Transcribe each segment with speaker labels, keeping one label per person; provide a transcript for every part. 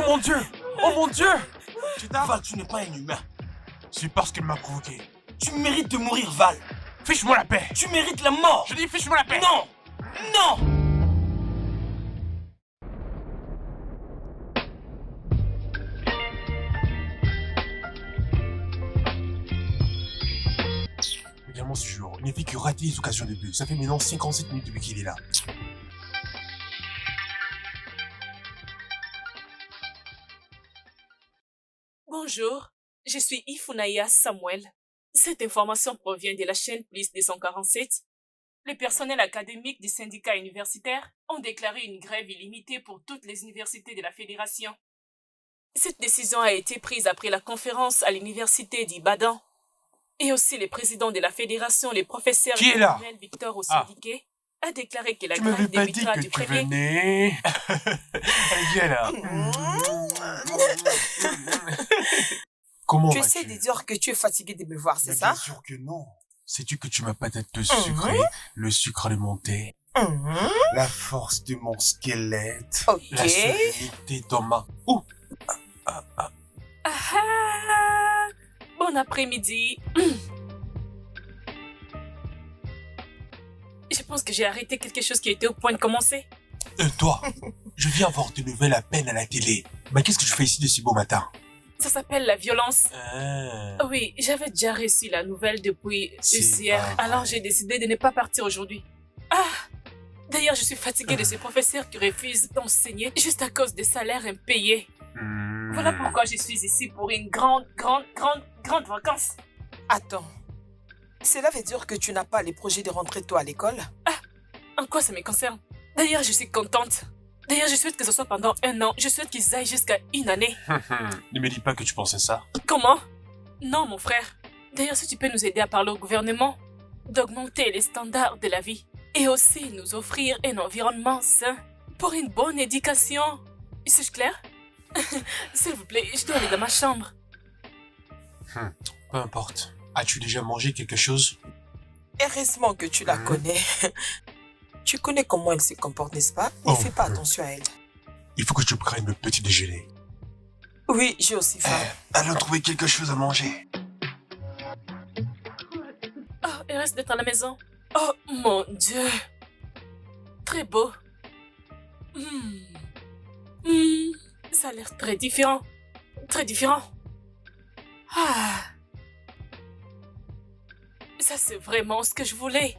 Speaker 1: mon Dieu! Oh mon Dieu!
Speaker 2: Val, tu n'es pas un humain.
Speaker 1: C'est parce qu'elle m'a provoqué.
Speaker 2: Tu mérites de mourir, Val.
Speaker 1: Fiche-moi la paix!
Speaker 2: Tu mérites la mort.
Speaker 1: Je dis fiche-moi la paix!
Speaker 2: Non! Non!
Speaker 1: Regarde-moi ce jour, il ne fait que rater les occasions de but. Ça fait maintenant 57 minutes depuis qu'il est là.
Speaker 3: Bonjour, je suis Ifunaya Samuel. Cette information provient de la chaîne Plus 247. Le personnel académique des syndicats universitaires ont déclaré une grève illimitée pour toutes les universités de la Fédération. Cette décision a été prise après la conférence à l'université d'Ibadan. Et aussi le président de la Fédération, le professeur
Speaker 1: Qui est là?
Speaker 3: Emmanuel Victor Osodike, a déclaré que la
Speaker 1: Tu
Speaker 3: grève
Speaker 1: m'avais pas dit
Speaker 3: débutera
Speaker 1: que
Speaker 3: du
Speaker 1: tu
Speaker 3: 1er.
Speaker 1: venais. Allez, viens là. Comment
Speaker 4: Tu
Speaker 1: vas-tu?
Speaker 4: essaies de dire que tu es fatigué de me voir, c'est
Speaker 1: Mais
Speaker 4: ça?
Speaker 1: bien sûr que non. Sais-tu que tu m'as peut-être sucré, le sucre alimenté, la force de mon squelette,
Speaker 4: Ok.
Speaker 1: la sérénité dans ma... Oh!
Speaker 3: Ah, bon après-midi. Je pense que j'ai arrêté quelque chose qui était au point de commencer.
Speaker 1: Toi, je viens voir de nouvelles à peine à la télé. Mais qu'est-ce que je fais ici de si beau matin?
Speaker 3: Ça s'appelle la violence.
Speaker 1: Ah.
Speaker 3: Oui, j'avais déjà reçu la nouvelle depuis
Speaker 1: C'est
Speaker 3: hier,
Speaker 1: pas
Speaker 3: alors
Speaker 1: vrai.
Speaker 3: j'ai décidé de ne pas partir aujourd'hui. Ah! D'ailleurs, je suis fatiguée de ces professeurs qui refusent d'enseigner juste à cause des salaires impayés. Voilà pourquoi je suis ici pour une grande vacance.
Speaker 4: Attends. Cela veut dire que tu n'as pas les projets de rentrer toi à l'école?
Speaker 3: En quoi ça me concerne? D'ailleurs, je suis contente. D'ailleurs, je souhaite que ce soit pendant 1 an. Je souhaite qu'ils aillent jusqu'à 1 année.
Speaker 1: Ne me dis pas que tu pensais ça.
Speaker 3: Comment? Non, mon frère. D'ailleurs, si tu peux nous aider à parler au gouvernement, d'augmenter les standards de la vie et aussi nous offrir un environnement sain pour une bonne éducation. Suis-je clair? S'il vous plaît, je dois aller dans ma chambre.
Speaker 1: Peu importe. As-tu déjà mangé quelque chose?
Speaker 4: Heureusement que tu la connais. Tu connais comment elle se comporte, n'est-ce pas? Ne fais pas attention à elle.
Speaker 1: Il faut que tu prennes le petit déjeuner.
Speaker 4: Oui, j'ai aussi faim.
Speaker 1: Allons trouver quelque chose à manger.
Speaker 3: Oh, il reste d'être à la maison. Oh, mon Dieu. Très beau. Ça a l'air très différent. Très différent. Ah. Ça, c'est vraiment ce que je voulais.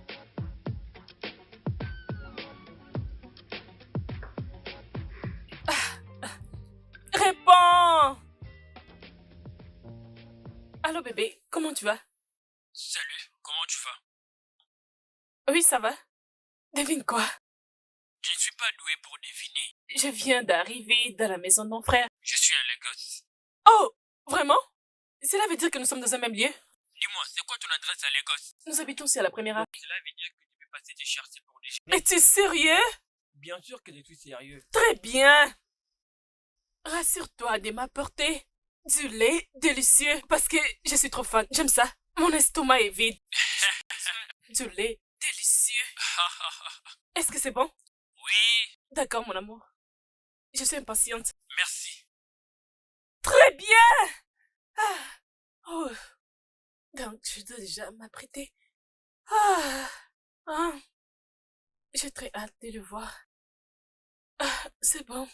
Speaker 3: Réponds! Allô bébé, comment tu vas?
Speaker 5: Salut, comment tu vas?
Speaker 3: Oui, ça va. Devine quoi?
Speaker 5: Je ne suis pas doué pour deviner.
Speaker 3: Je viens d'arriver dans la maison de mon frère.
Speaker 5: Je suis à Lagos.
Speaker 3: Oh, vraiment? Cela veut dire que nous sommes dans un même lieu?
Speaker 5: Dis-moi, c'est quoi ton adresse à Lagos?
Speaker 3: Nous habitons aussi à la première heure.
Speaker 5: Cela veut dire que tu peux passer te chercher pour déjeuner.
Speaker 3: Es-tu sérieux?
Speaker 5: Bien sûr que je suis sérieux.
Speaker 3: Très bien. Rassure-toi de m'apporter du lait délicieux parce que je suis trop fan. J'aime ça. Mon estomac est vide. Du lait délicieux. Est-ce que c'est bon?
Speaker 5: Oui,
Speaker 3: D'accord, mon amour. Je suis impatiente.
Speaker 5: merci.
Speaker 3: Très bien. Ah. Oh. Donc, je dois déjà m'apprêter. Ah. Ah. J'ai très hâte de le voir. Ah, c'est bon.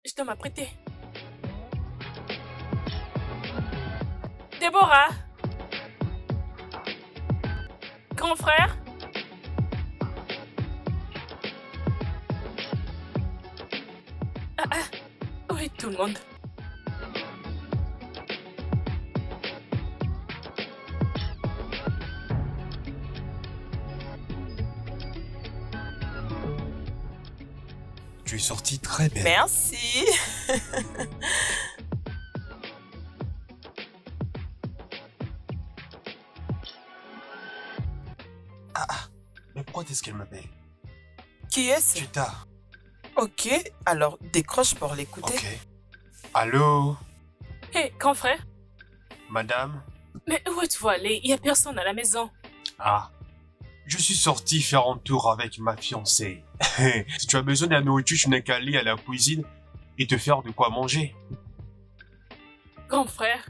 Speaker 3: Je dois m'apprêter. Déborah. Grand frère. Oui, tout le monde.
Speaker 1: Tu es sortie très belle.
Speaker 4: Merci.
Speaker 1: Mais pourquoi est-ce qu'elle m'appelle?
Speaker 4: Qui est-ce?
Speaker 1: Chita.
Speaker 4: Ok, alors décroche pour l'écouter.
Speaker 1: Ok. Allô?
Speaker 3: Hé, grand frère.
Speaker 1: Madame?
Speaker 3: Mais où es-tu allé? Il y a personne à la maison.
Speaker 1: Ah. Je suis sorti faire un tour avec ma fiancée. Si tu as besoin de la nourriture, tu n'as qu'à aller à la cuisine et te faire de quoi manger.
Speaker 3: Grand frère,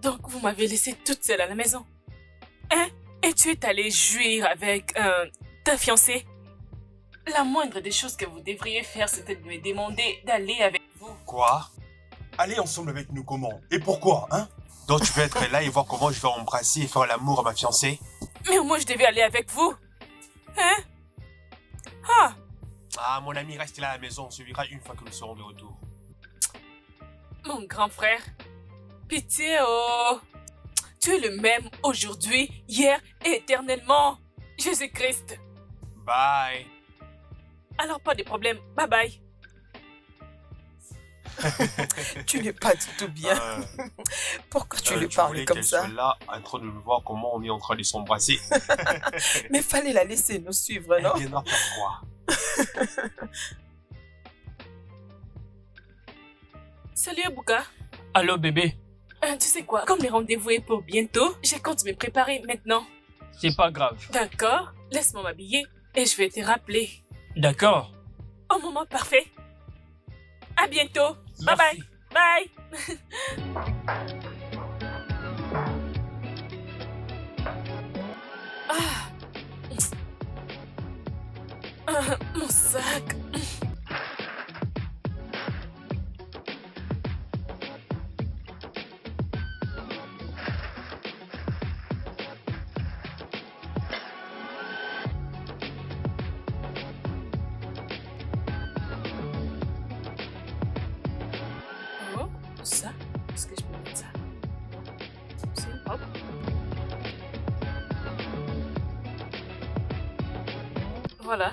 Speaker 3: donc vous m'avez laissé toute seule à la maison. Hein? Et tu es allé jouir avec ta fiancée? La moindre des choses que vous devriez faire, c'était de me demander d'aller avec vous.
Speaker 1: Quoi?
Speaker 6: Allez ensemble avec nous comment? Et pourquoi, hein?
Speaker 1: Donc tu veux être là et voir comment je vais embrasser et faire l'amour à ma fiancée?
Speaker 3: Mais moi, je devais aller avec vous. Hein?
Speaker 1: Ah, mon ami, reste là à la maison, on se verra une fois que nous serons de retour.
Speaker 3: Mon grand frère, pitié, oh. Tu es le même aujourd'hui, hier et éternellement. Jésus-Christ.
Speaker 1: Bye.
Speaker 3: Alors, pas de problème. Bye bye.
Speaker 4: Tu n'es pas du tout bien. Pourquoi tu lui parles comme ça?
Speaker 1: Je là, en train de voir comment on est en train de s'embrasser.
Speaker 4: Mais fallait la laisser nous suivre, non?
Speaker 1: Elle viendra faire quoi?
Speaker 3: Salut, Abuka.
Speaker 5: Allô, bébé?
Speaker 3: Tu sais quoi? Comme le rendez-vous est pour bientôt, je compte me préparer maintenant.
Speaker 5: C'est pas grave.
Speaker 3: D'accord? Laisse-moi m'habiller et je vais te rappeler.
Speaker 5: D'accord.
Speaker 3: Au moment parfait. À bientôt. Bye
Speaker 5: Merci.
Speaker 3: bye. Bye. Mon sac. Oh, ça? Est-ce que je peux mettre ça? C'est hop. Voilà.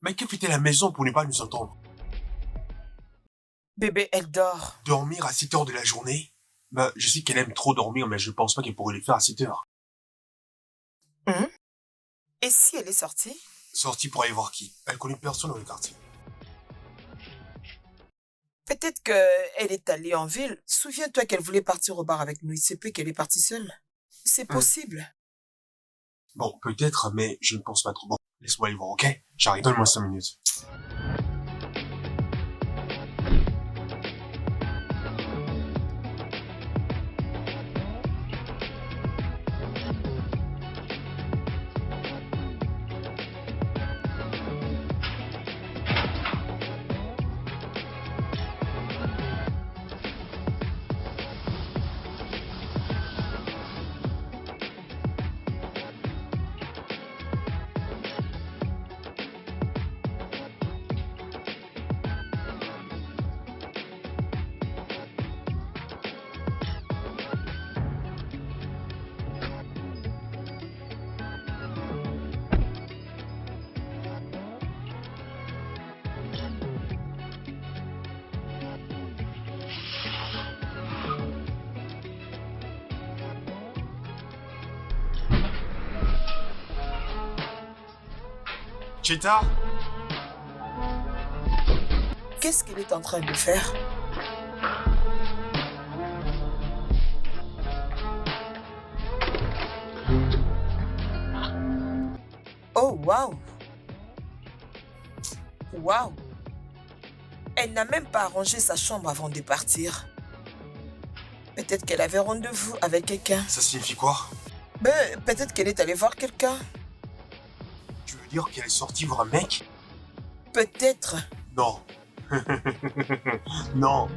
Speaker 1: Mais que fait-elle à la maison pour ne pas nous entendre?
Speaker 4: Bébé, elle dort.
Speaker 1: Dormir à 7 heures de la journée? Bah, je sais qu'elle aime trop dormir, mais je pense pas qu'elle pourrait le faire à 7 heures.
Speaker 4: Et si elle est sortie?
Speaker 1: Sortie pour aller voir qui? Elle connaît personne dans le quartier.
Speaker 4: Peut-être qu'elle est allée en ville. Souviens-toi qu'elle voulait partir au bar avec nous. Il se peut qu'elle est partie seule. C'est possible.
Speaker 1: Bon, peut-être, mais je ne pense pas trop. Bon, laisse-moi aller voir, ok? J'arrive, donne-moi 5 minutes. Cheta?
Speaker 4: Qu'est-ce qu'elle est en train de faire? Oh, waouh! Waouh! Elle n'a même pas arrangé sa chambre avant de partir. Peut-être qu'elle avait rendez-vous avec quelqu'un.
Speaker 1: Ça signifie quoi?
Speaker 4: Ben, peut-être qu'elle est allée voir quelqu'un.
Speaker 1: Tu veux dire qu'elle est sortie voir un mec?
Speaker 4: Peut-être.
Speaker 1: Non. Non.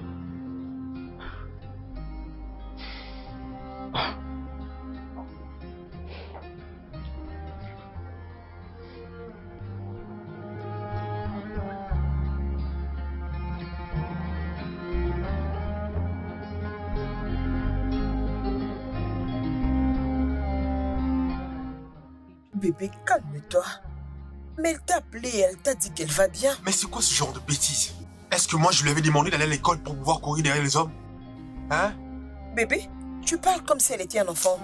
Speaker 4: Bébé, calme-toi. Mais elle t'a appelé et elle t'a dit qu'elle va bien.
Speaker 1: Mais c'est quoi ce genre de bêtises? Est-ce que moi je lui avais demandé d'aller à l'école pour pouvoir courir derrière les hommes? Hein?
Speaker 4: Bébé, tu parles comme si elle était un enfant.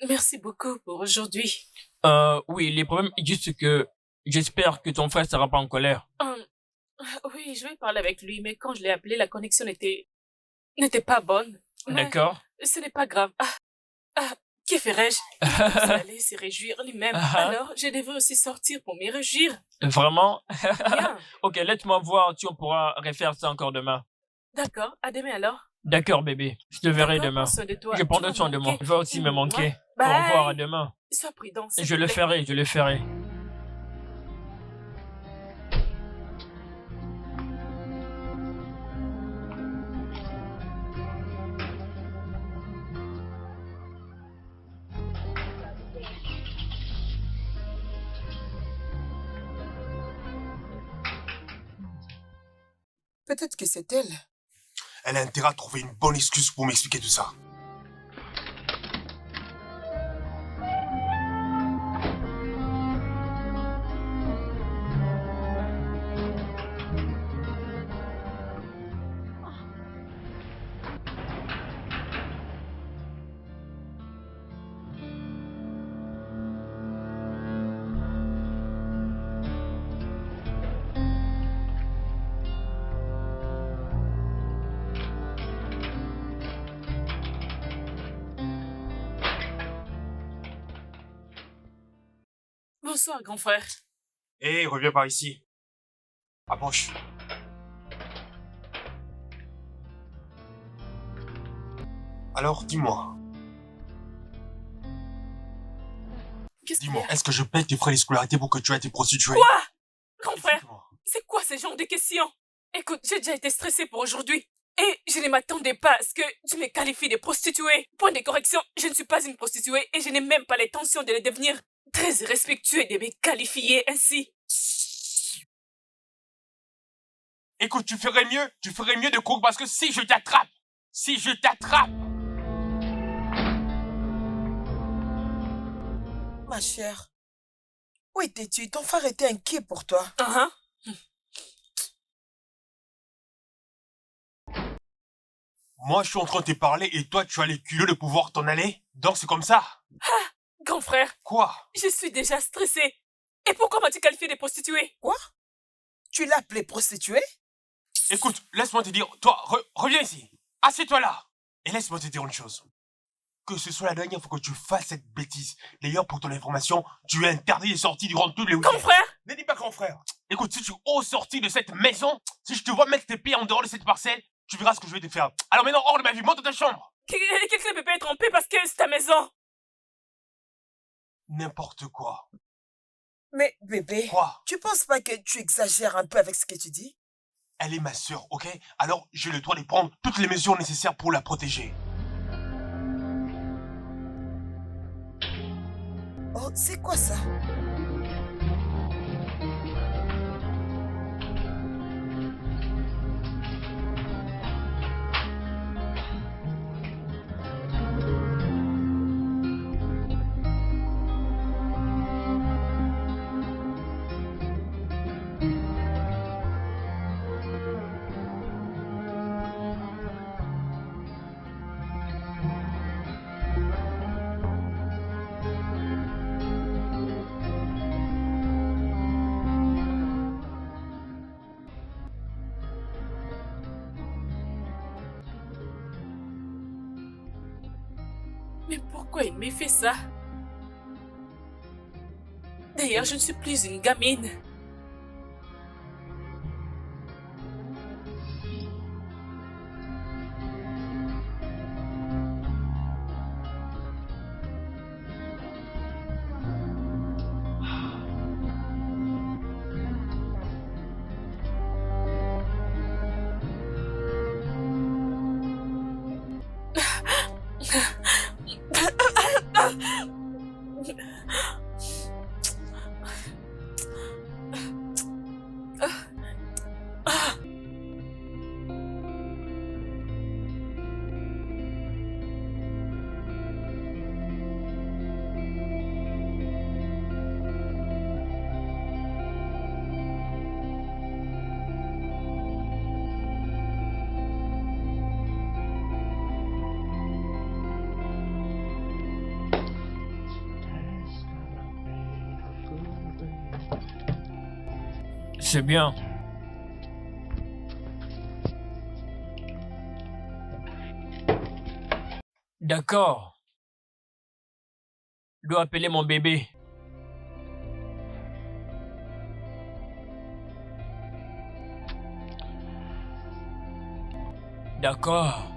Speaker 3: Merci beaucoup pour aujourd'hui.
Speaker 5: Oui, les problèmes, juste que j'espère que ton frère sera pas en colère.
Speaker 3: Oui, je vais parler avec lui, mais quand je l'ai appelé, la connexion n'était pas bonne. Mais
Speaker 5: D'accord.
Speaker 3: ce n'est pas grave. Que ferais-je? Il allait se réjouir lui-même. Alors, je devrais aussi sortir pour me réjouir.
Speaker 5: Vraiment?
Speaker 3: Bien.
Speaker 5: Ok, laisse-moi voir si on pourra refaire ça encore demain.
Speaker 3: D'accord, à demain alors.
Speaker 5: D'accord, bébé. Je te verrai
Speaker 3: D'accord,
Speaker 5: demain.
Speaker 3: prends soin de toi.
Speaker 5: Je
Speaker 3: Tu
Speaker 5: prendrai
Speaker 3: vas
Speaker 5: soin de moi.
Speaker 3: manquer.
Speaker 5: Je vais aussi me manquer. Au
Speaker 3: Bye.
Speaker 5: revoir, à demain.
Speaker 3: Sois prudent, s'il
Speaker 5: Je
Speaker 3: te
Speaker 5: le
Speaker 3: plaît.
Speaker 5: ferai, je le ferai.
Speaker 4: Peut-être que c'est elle.
Speaker 1: Elle a intérêt à trouver une bonne excuse pour m'expliquer tout ça.
Speaker 3: Bonsoir, grand frère.
Speaker 6: Hé, reviens par ici. Approche.
Speaker 1: Alors, dis-moi.
Speaker 3: Qu'est-ce qu'il y
Speaker 1: Dis-moi,
Speaker 3: a?
Speaker 1: est-ce que je paye tes frais de scolarité pour que tu aies été prostituée?
Speaker 3: Quoi? Grand frère,
Speaker 1: Dis-moi.
Speaker 3: c'est quoi ce genre de questions? Écoute, j'ai déjà été stressée pour aujourd'hui. Et je ne m'attendais pas à ce que tu me qualifies de prostituée. Point de correction, je ne suis pas une prostituée et je n'ai même pas l'intention de le devenir. Très irrespectueux de me qualifier ainsi.
Speaker 6: Écoute, tu ferais mieux de courir parce que si je t'attrape,
Speaker 4: Ma chère, où étais-tu? Ton frère était inquiet pour toi.
Speaker 6: moi je suis en train de te parler et toi tu as les culots de pouvoir t'en aller. Donc c'est comme ça.
Speaker 3: Grand frère,
Speaker 6: Quoi?
Speaker 3: je suis déjà stressée. Et pourquoi m'as-tu qualifié de prostituée?
Speaker 4: Quoi? Tu l'as appelée prostituée?
Speaker 6: Écoute, laisse-moi te dire, toi, reviens ici. Assieds-toi là. Et laisse-moi te dire une chose. Que ce soit la dernière fois que tu fasses cette bêtise. D'ailleurs, pour ton information, tu es interdit de sortir durant tous les week-ends.
Speaker 3: Grand frère!
Speaker 6: Ne dis pas grand frère. Écoute, si tu oses sortir de cette maison, si je te vois mettre tes pieds en dehors de cette parcelle, tu verras ce que je vais te faire. Alors maintenant, hors de ma vie, monte dans ta chambre.
Speaker 3: Quelqu'un ne peut pas être trompé parce que c'est ta maison.
Speaker 6: N'importe quoi.
Speaker 4: Mais bébé,
Speaker 6: Quoi?
Speaker 4: tu penses pas que tu exagères un peu avec ce que tu dis?
Speaker 6: Elle est ma sœur, ok? Alors j'ai le droit de prendre toutes les mesures nécessaires pour la protéger.
Speaker 4: Oh, c'est quoi ça?
Speaker 3: Mais pourquoi il m'a fait ça? D'ailleurs, je ne suis plus une gamine.
Speaker 5: C'est bien. D'accord. Je dois appeler mon bébé. D'accord.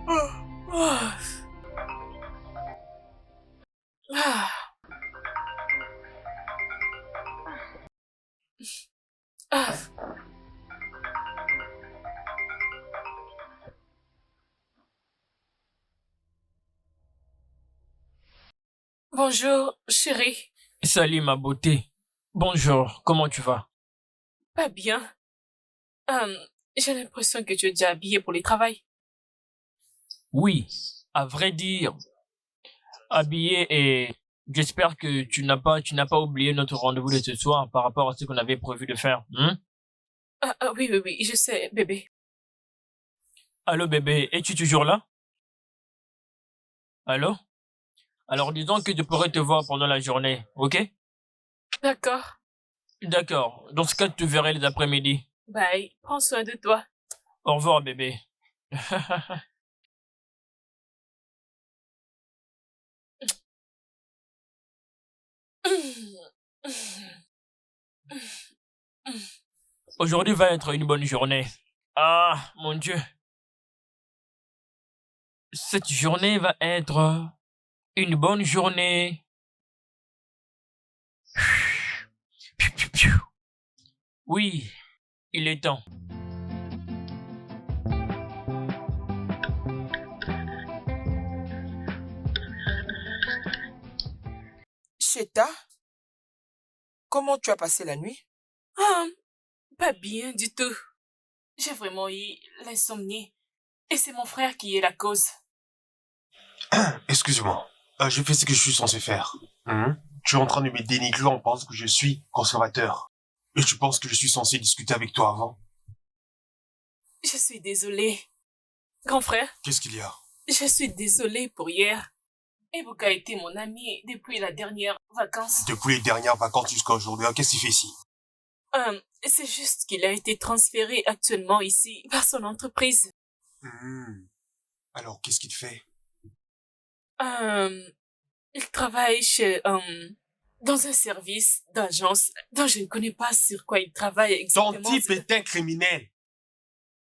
Speaker 3: Ah. Ah. Ah. Bonjour, chérie.
Speaker 5: Salut ma beauté. Bonjour, comment tu vas?
Speaker 3: Pas bien. J'ai l'impression que tu es déjà habillée pour le travail.
Speaker 5: Oui, à vrai dire, habillé et j'espère que tu n'as pas oublié notre rendez-vous de ce soir par rapport à ce qu'on avait prévu de faire.
Speaker 3: Oui, oui, oui, je sais, bébé.
Speaker 5: Allô bébé, es-tu toujours là? Allô? Alors disons que je pourrais te voir pendant la journée, ok?
Speaker 3: D'accord.
Speaker 5: D'accord, dans ce cas, je te verrai les après-midi.
Speaker 3: Bye. Prends soin de toi.
Speaker 5: Au revoir bébé. Aujourd'hui va être une bonne journée. Ah, mon Dieu. Cette journée va être une bonne journée. Piou, piou, piou. Oui, il est temps.
Speaker 4: Cheta, comment tu as passé la nuit?
Speaker 3: Ah, pas bien du tout. J'ai vraiment eu l'insomnie. Et c'est mon frère qui est la cause.
Speaker 1: Excuse-moi. Je fais ce que je suis censé faire. Tu es en train de me dénigrer en pensant que je suis conservateur. Et tu penses que je suis censé discuter avec toi avant?
Speaker 3: Je suis désolée. Grand frère,
Speaker 1: Qu'est-ce qu'il y a?
Speaker 3: je suis désolée pour hier. Ebuka a été mon ami depuis la dernière vacance.
Speaker 1: Depuis les dernières vacances jusqu'à aujourd'hui, qu'est-ce qu'il fait ici?
Speaker 3: C'est juste qu'il a été transféré actuellement ici par son entreprise.
Speaker 1: Alors, qu'est-ce qu'il fait?
Speaker 3: Il travaille chez, dans un service d'agence dont je ne connais pas sur quoi il travaille exactement.
Speaker 1: Ton type est un criminel.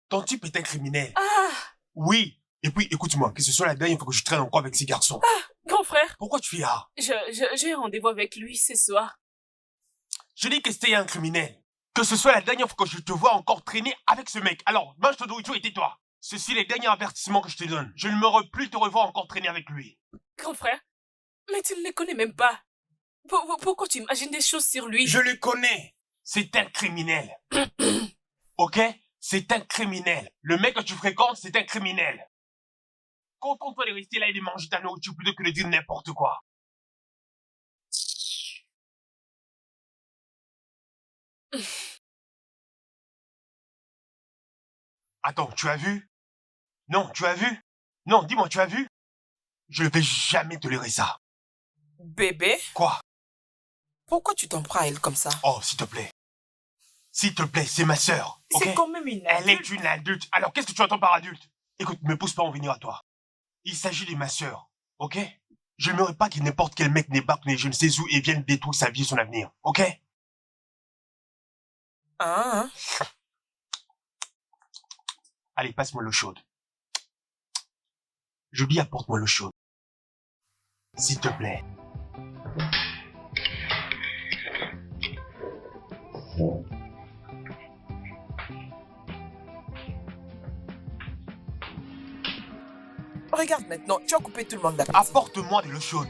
Speaker 1: Ton type est un criminel.
Speaker 3: Ah,
Speaker 1: Oui. Et puis, écoute-moi, que ce soit la dernière fois que je traîne encore avec ces garçons.
Speaker 3: grand frère,
Speaker 1: Pourquoi tu fais ah?
Speaker 3: j'ai rendez-vous avec lui ce soir.
Speaker 1: Je dis que c'était un criminel. Que ce soit la dernière fois que je te vois encore traîner avec ce mec. Alors, mange ton nourriture et tais-toi. Ceci est les derniers avertissements que je te donne. Je ne m'aurais plus te revoir encore traîner avec lui.
Speaker 3: Grand frère, mais tu ne le connais même pas. Pourquoi tu imagines des choses sur lui?
Speaker 1: Je le connais. C'est un criminel. Ok? C'est un criminel. Le mec que tu fréquentes, c'est un criminel. Contente-toi de rester là et de manger ta nourriture plutôt que de dire n'importe quoi. Attends, tu as vu? Non, tu as vu? Non, dis-moi, tu as vu? Je ne vais jamais tolérer ça.
Speaker 4: Bébé,
Speaker 1: Quoi?
Speaker 4: pourquoi tu t'en prends à elle comme ça?
Speaker 1: Oh, s'il te plaît. S'il te plaît, c'est ma sœur. Ok?
Speaker 4: C'est quand même une
Speaker 1: Elle
Speaker 4: adulte.
Speaker 1: est une adulte. Alors, qu'est-ce que tu entends par adulte? Écoute, ne me pousse pas à en venir à toi. Il s'agit de ma sœur. Ok? Je n'aimerais pas que n'importe quel mec débarque je ne sais où et vienne détruire sa vie et son avenir. Ok?
Speaker 4: Ah,
Speaker 1: Allez, passe-moi l'eau chaude. Je dis apporte-moi l'eau chaude. S'il te plaît.
Speaker 4: regarde maintenant, tu as coupé tout le monde d'appétit.
Speaker 1: Apporte-moi de l'eau chaude.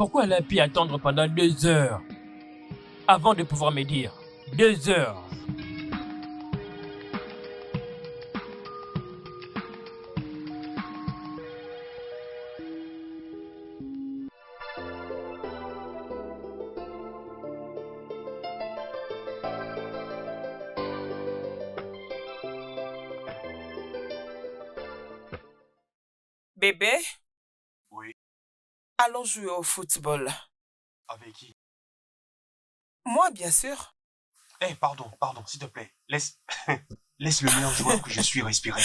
Speaker 5: pourquoi elle a pu attendre pendant 2 heures avant de pouvoir me dire? 2 heures.
Speaker 4: Bébé,
Speaker 1: Oui.
Speaker 4: allons jouer au football.
Speaker 1: Avec qui?
Speaker 4: Moi, bien sûr.
Speaker 1: Eh, pardon, s'il te plaît. Laisse... Laisse le meilleur joueur que je suis respirer.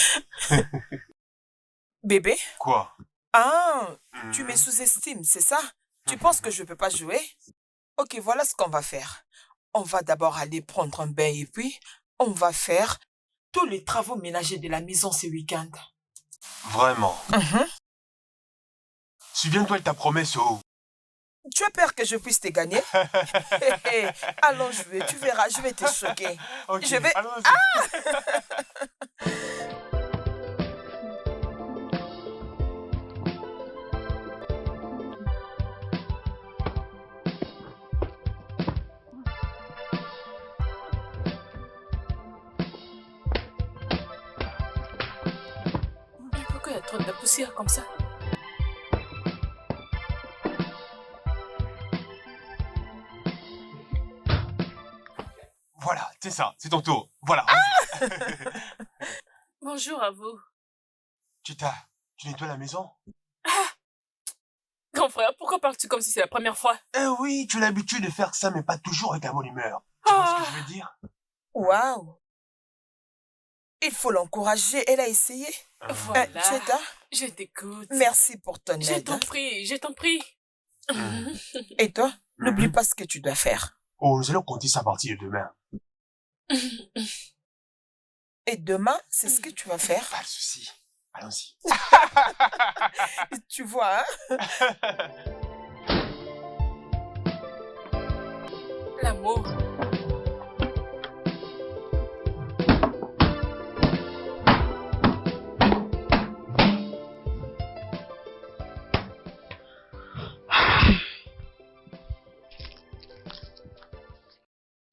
Speaker 4: Bébé?
Speaker 1: Quoi?
Speaker 4: Ah, tu
Speaker 1: Mhm.
Speaker 4: me sous-estimes, c'est ça? Tu penses que je ne peux pas jouer? Ok, voilà ce qu'on va faire. On va d'abord aller prendre un bain et puis on va faire tous les travaux ménagers de la maison ce week-end.
Speaker 1: Vraiment.
Speaker 4: Mhm.
Speaker 1: Souviens-toi de ta promesse, oh.
Speaker 4: Tu as peur que je puisse te gagner? Allons jouer, tu verras, je vais te choquer.
Speaker 1: Ok,
Speaker 4: Je vais-
Speaker 1: allons-y.
Speaker 3: Mais pourquoi il y a trop de poussière comme ça?
Speaker 1: Voilà, c'est ça, c'est ton tour. Voilà, vas-y.
Speaker 3: Bonjour à vous.
Speaker 1: Chita, tu nettoies la maison?
Speaker 3: Grand frère, pourquoi parles-tu comme si c'est la première fois?
Speaker 1: Eh oui, tu as l'habitude de faire ça, mais pas toujours avec la bonne humeur. Tu vois ce que je veux dire?
Speaker 4: Waouh! Il faut l'encourager, elle a essayé.
Speaker 3: Voilà.
Speaker 4: Cheta,
Speaker 3: Je t'écoute.
Speaker 4: merci pour ton
Speaker 3: Je
Speaker 4: aide.
Speaker 3: t'en prie, je t'en prie.
Speaker 4: Et toi, n'oublie
Speaker 1: Mhm.
Speaker 4: pas ce que tu dois faire.
Speaker 1: Oh, nous allons compter ça à partir de demain.
Speaker 4: Et demain, c'est ce que tu vas faire.
Speaker 1: Pas de souci. Allons-y.
Speaker 4: Tu vois, hein?
Speaker 3: L'amour.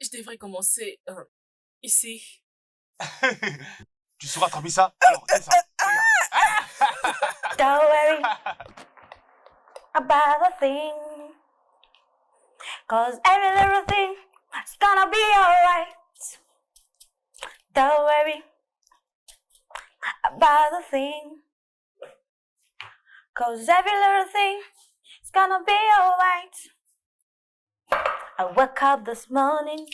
Speaker 3: Je devrais commencer ici.
Speaker 1: Tu sauras attraper ça? Alors, tiens ça. Regarde.
Speaker 7: Don't worry about a thing, 'cause every little thing is gonna be alright. Don't worry about a thing, 'cause every little thing is gonna be alright. I woke up this morning.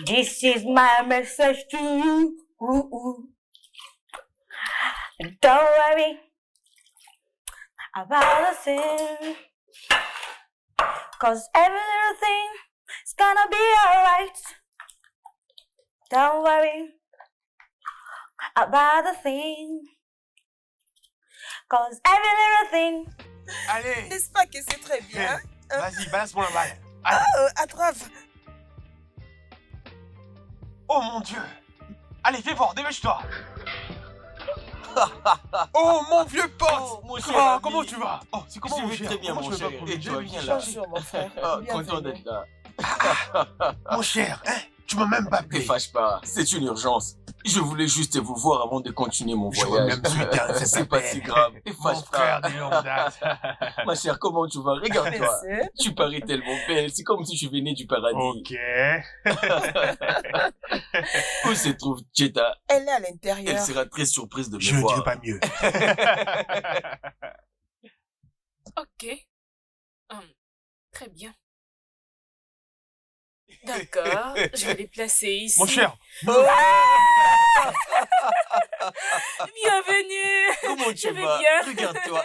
Speaker 7: This is my message to you. Don't worry about a thing, 'cause every little thing is gonna be alright. Don't worry about a thing, 'cause every little thing.
Speaker 1: Allez,
Speaker 4: N'est-ce pas que c'est très bien?
Speaker 1: vas-y, balance-moi la balle. Allez.
Speaker 4: Attrape.
Speaker 1: Oh mon Dieu. Allez, fais fort, dépêche-toi. Oh mon vieux pote.
Speaker 2: Oh, mon cher
Speaker 1: Oh,
Speaker 2: ami.
Speaker 1: comment tu vas? Oh, c'est comment
Speaker 2: Je
Speaker 1: mon
Speaker 2: vais
Speaker 1: cher?
Speaker 2: très bien,
Speaker 1: Comment
Speaker 2: mon
Speaker 1: tu vas
Speaker 2: cher.
Speaker 1: pas
Speaker 2: Et toi,
Speaker 1: Viens
Speaker 2: viens là.
Speaker 4: Bonjour, mon frère.
Speaker 2: Ah,
Speaker 4: Bienvenue.
Speaker 2: content d'être là.
Speaker 1: Mon cher, hein? Tu m'as même pas
Speaker 2: Ne
Speaker 1: appelé.
Speaker 2: fâche pas, c'est une urgence. Je voulais juste vous voir avant de continuer mon
Speaker 1: Je
Speaker 2: voyage.
Speaker 1: vois même suite, hein,
Speaker 2: C'est pas si grave. Ne
Speaker 1: Mon
Speaker 2: fâche
Speaker 1: frère
Speaker 2: pas.
Speaker 1: de longue date.
Speaker 2: Ma chère, comment tu vas? Regarde-toi.
Speaker 4: Merci.
Speaker 2: Tu parais tellement belle. C'est comme si je venais du paradis.
Speaker 1: Ok.
Speaker 2: Où se trouve Cheta?
Speaker 4: Elle est à
Speaker 2: Elle
Speaker 4: l'intérieur.
Speaker 2: sera très surprise de me
Speaker 1: Je ne dirai
Speaker 2: voir.
Speaker 1: pas mieux.
Speaker 3: Ok. Très bien. D'accord, je vais les placer ici.
Speaker 1: Mon cher.
Speaker 3: Bienvenue.
Speaker 2: Comment tu
Speaker 3: Je vais
Speaker 2: vas?
Speaker 3: bien.
Speaker 2: Regarde-toi.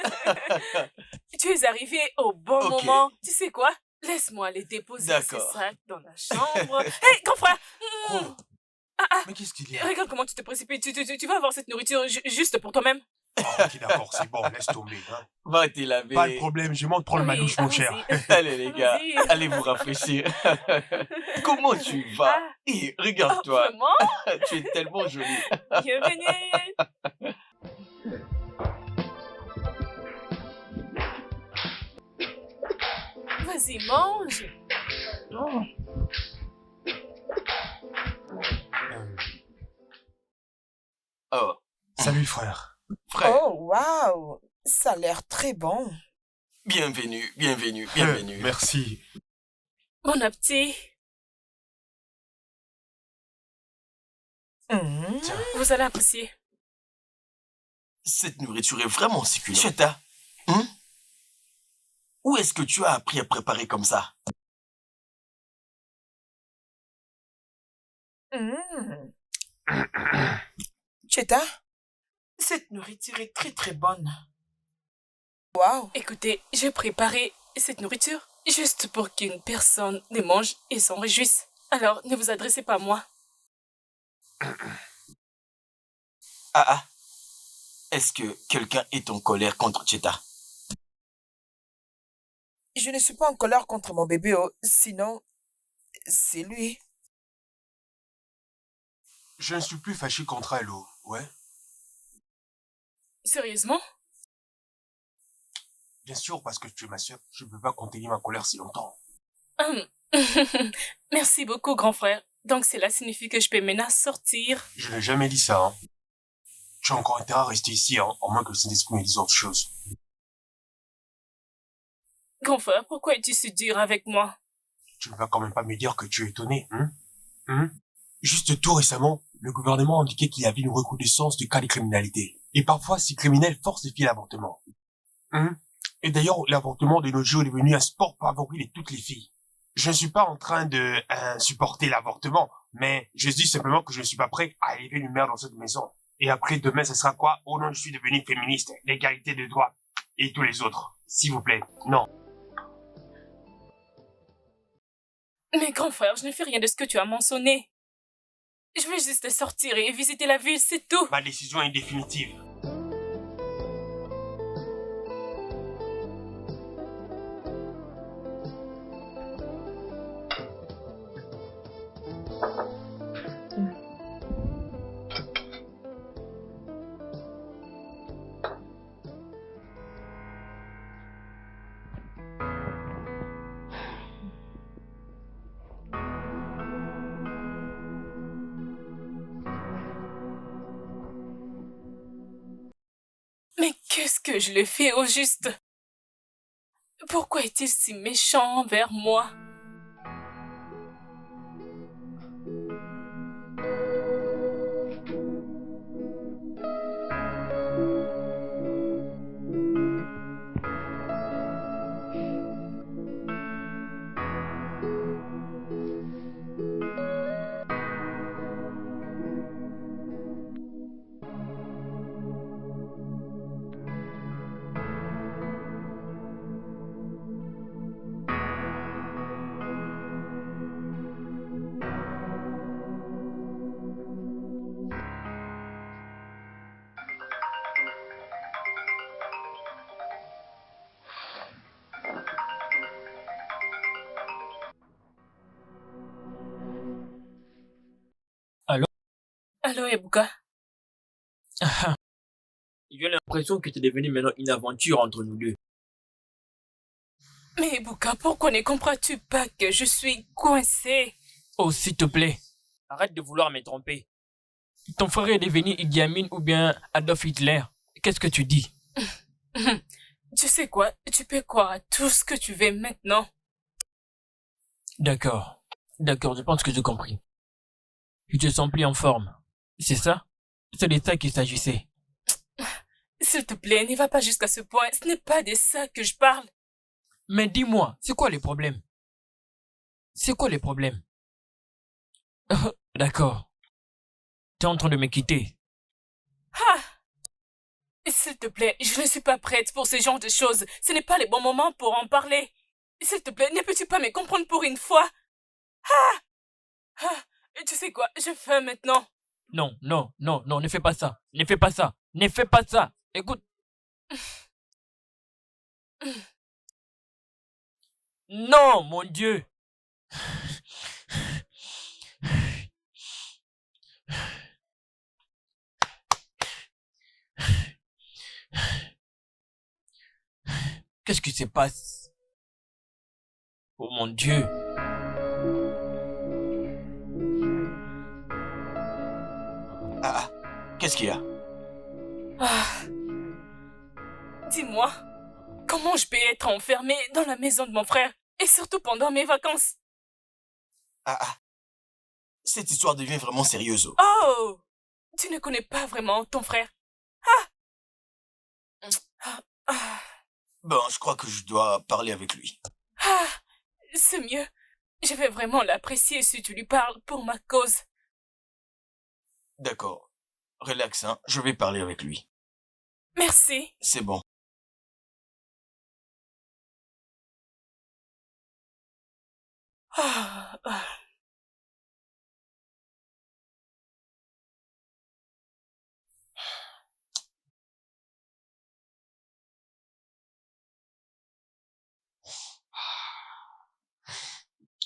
Speaker 3: Tu es arrivé au bon
Speaker 2: Ok.
Speaker 3: moment. Tu sais quoi? Laisse-moi les déposer ces
Speaker 2: D'accord.
Speaker 3: sacs dans la chambre. Hé, grand frère!
Speaker 1: Oh. Mais qu'est-ce qu'il y a?
Speaker 3: Regarde comment tu te précipites. Tu vas avoir cette nourriture juste pour toi-même.
Speaker 1: Oh, ok, d'accord, c'est bon, laisse tomber. Hein.
Speaker 2: Va te laver.
Speaker 1: Pas de problème, je monte prendre ma
Speaker 3: Oui,
Speaker 1: douche, mon
Speaker 3: allons-y.
Speaker 1: cher.
Speaker 2: Allez les gars,
Speaker 3: Allons-y.
Speaker 2: allez vous rafraîchir. Comment tu vas?
Speaker 3: Ah.
Speaker 2: Et
Speaker 3: Oh,
Speaker 2: regarde-toi,
Speaker 3: vraiment?
Speaker 2: tu es tellement jolie.
Speaker 3: Bienvenue. Vas-y, mange.
Speaker 2: Oh,
Speaker 1: Salut frère.
Speaker 2: frère,
Speaker 4: Oh, waouh. Ça a l'air très bon.
Speaker 2: bienvenue, bienvenue, bienvenue.
Speaker 1: Merci.
Speaker 3: Bon appétit.
Speaker 4: Mhm.
Speaker 3: Vous allez apprécier.
Speaker 2: Cette nourriture est vraiment succulente. Cheta, où est-ce que tu as appris à préparer comme ça?
Speaker 4: Mhm. Cheta, cette nourriture est très très bonne. Waouh.
Speaker 3: Écoutez, j'ai préparé cette nourriture juste pour qu'une personne ne mange et s'en réjouisse. Alors, ne vous adressez pas à moi.
Speaker 2: Ah. Est-ce que quelqu'un est en colère contre Cheta?
Speaker 4: Je ne suis pas en colère contre mon bébé, oh. Sinon, c'est lui.
Speaker 1: Je ne suis plus fâché contre elle, oh. Ouais.
Speaker 3: Sérieusement?
Speaker 1: Bien sûr, parce que tu es ma soeur, je ne peux pas contenir ma colère si longtemps.
Speaker 3: Hum. Merci beaucoup, grand frère. Donc cela signifie que je peux maintenant sortir.
Speaker 1: Je n'ai jamais dit ça, hein. Tu as encore intérêt à rester ici, hein, en moins que le Saint-Esprit me dise autre chose.
Speaker 3: Grand frère, pourquoi es-tu si dur avec moi?
Speaker 1: Tu ne vas quand même pas me dire que tu es étonné, hein? Juste tout récemment, le gouvernement a indiqué qu'il y avait une recrudescence de cas de criminalité. Et parfois, ces criminels forcent les filles à l'avortement. Et d'ailleurs, l'avortement de nos jours est devenu un sport favori de toutes les filles. Je ne suis pas en train de supporter l'avortement, mais je dis simplement que je ne suis pas prêt à élever une mère dans cette maison. Et après, demain, ce sera quoi? Oh non, je suis devenu féministe, l'égalité de droits, et tous les autres. S'il vous plaît, non.
Speaker 3: Mais grand frère, je ne fais rien de ce que tu as mentionné. Je veux juste sortir et visiter la ville, c'est tout.
Speaker 1: Ma décision est définitive.
Speaker 3: Mais qu'est-ce que je le fais au juste? Pourquoi est-il si méchant envers moi? Allô, Ebuka?
Speaker 5: J'ai l'impression que c'est devenu maintenant une aventure entre nous deux.
Speaker 3: Mais Ebuka, pourquoi ne comprends-tu pas que je suis coincée?
Speaker 5: Oh, s'il te plaît, arrête de vouloir me tromper. Ton frère est devenu Idi Amin ou bien Adolf Hitler. Qu'est-ce que tu dis?
Speaker 3: Tu sais quoi? Tu peux croire à tout ce que tu veux maintenant.
Speaker 5: D'accord, je pense que j'ai compris. Tu te sens plus en forme, c'est ça? C'est de ça qu'il s'agissait.
Speaker 3: S'il te plaît, ne va pas jusqu'à ce point. Ce n'est pas de ça que je parle.
Speaker 5: Mais dis-moi, c'est quoi les problèmes? C'est quoi les problèmes? D'accord. T'es en train de me quitter.
Speaker 3: Ah! S'il te plaît, je ne suis pas prête pour ce genre de choses. Ce n'est pas le bon moment pour en parler. S'il te plaît, ne peux-tu pas me comprendre pour une fois? Tu sais quoi, je fais maintenant.
Speaker 5: Non, ne fais pas ça. Ne fais pas ça. Ne fais pas ça. Écoute. Non, mon Dieu. Qu'est-ce qui se passe? Oh mon Dieu.
Speaker 2: Ah, qu'est-ce qu'il y a?
Speaker 3: Ah. Dis-moi, comment je peux être enfermée dans la maison de mon frère et surtout pendant mes vacances?
Speaker 2: Cette histoire devient vraiment sérieuse.
Speaker 3: Oh! Tu ne connais pas vraiment ton frère. Ah!
Speaker 2: Bon, je crois que je dois parler avec lui.
Speaker 3: Ah! C'est mieux. Je vais vraiment l'apprécier si tu lui parles pour ma cause.
Speaker 2: D'accord. Relax, hein. Je vais parler avec lui.
Speaker 3: Merci.
Speaker 2: C'est bon.
Speaker 3: Ah, ah.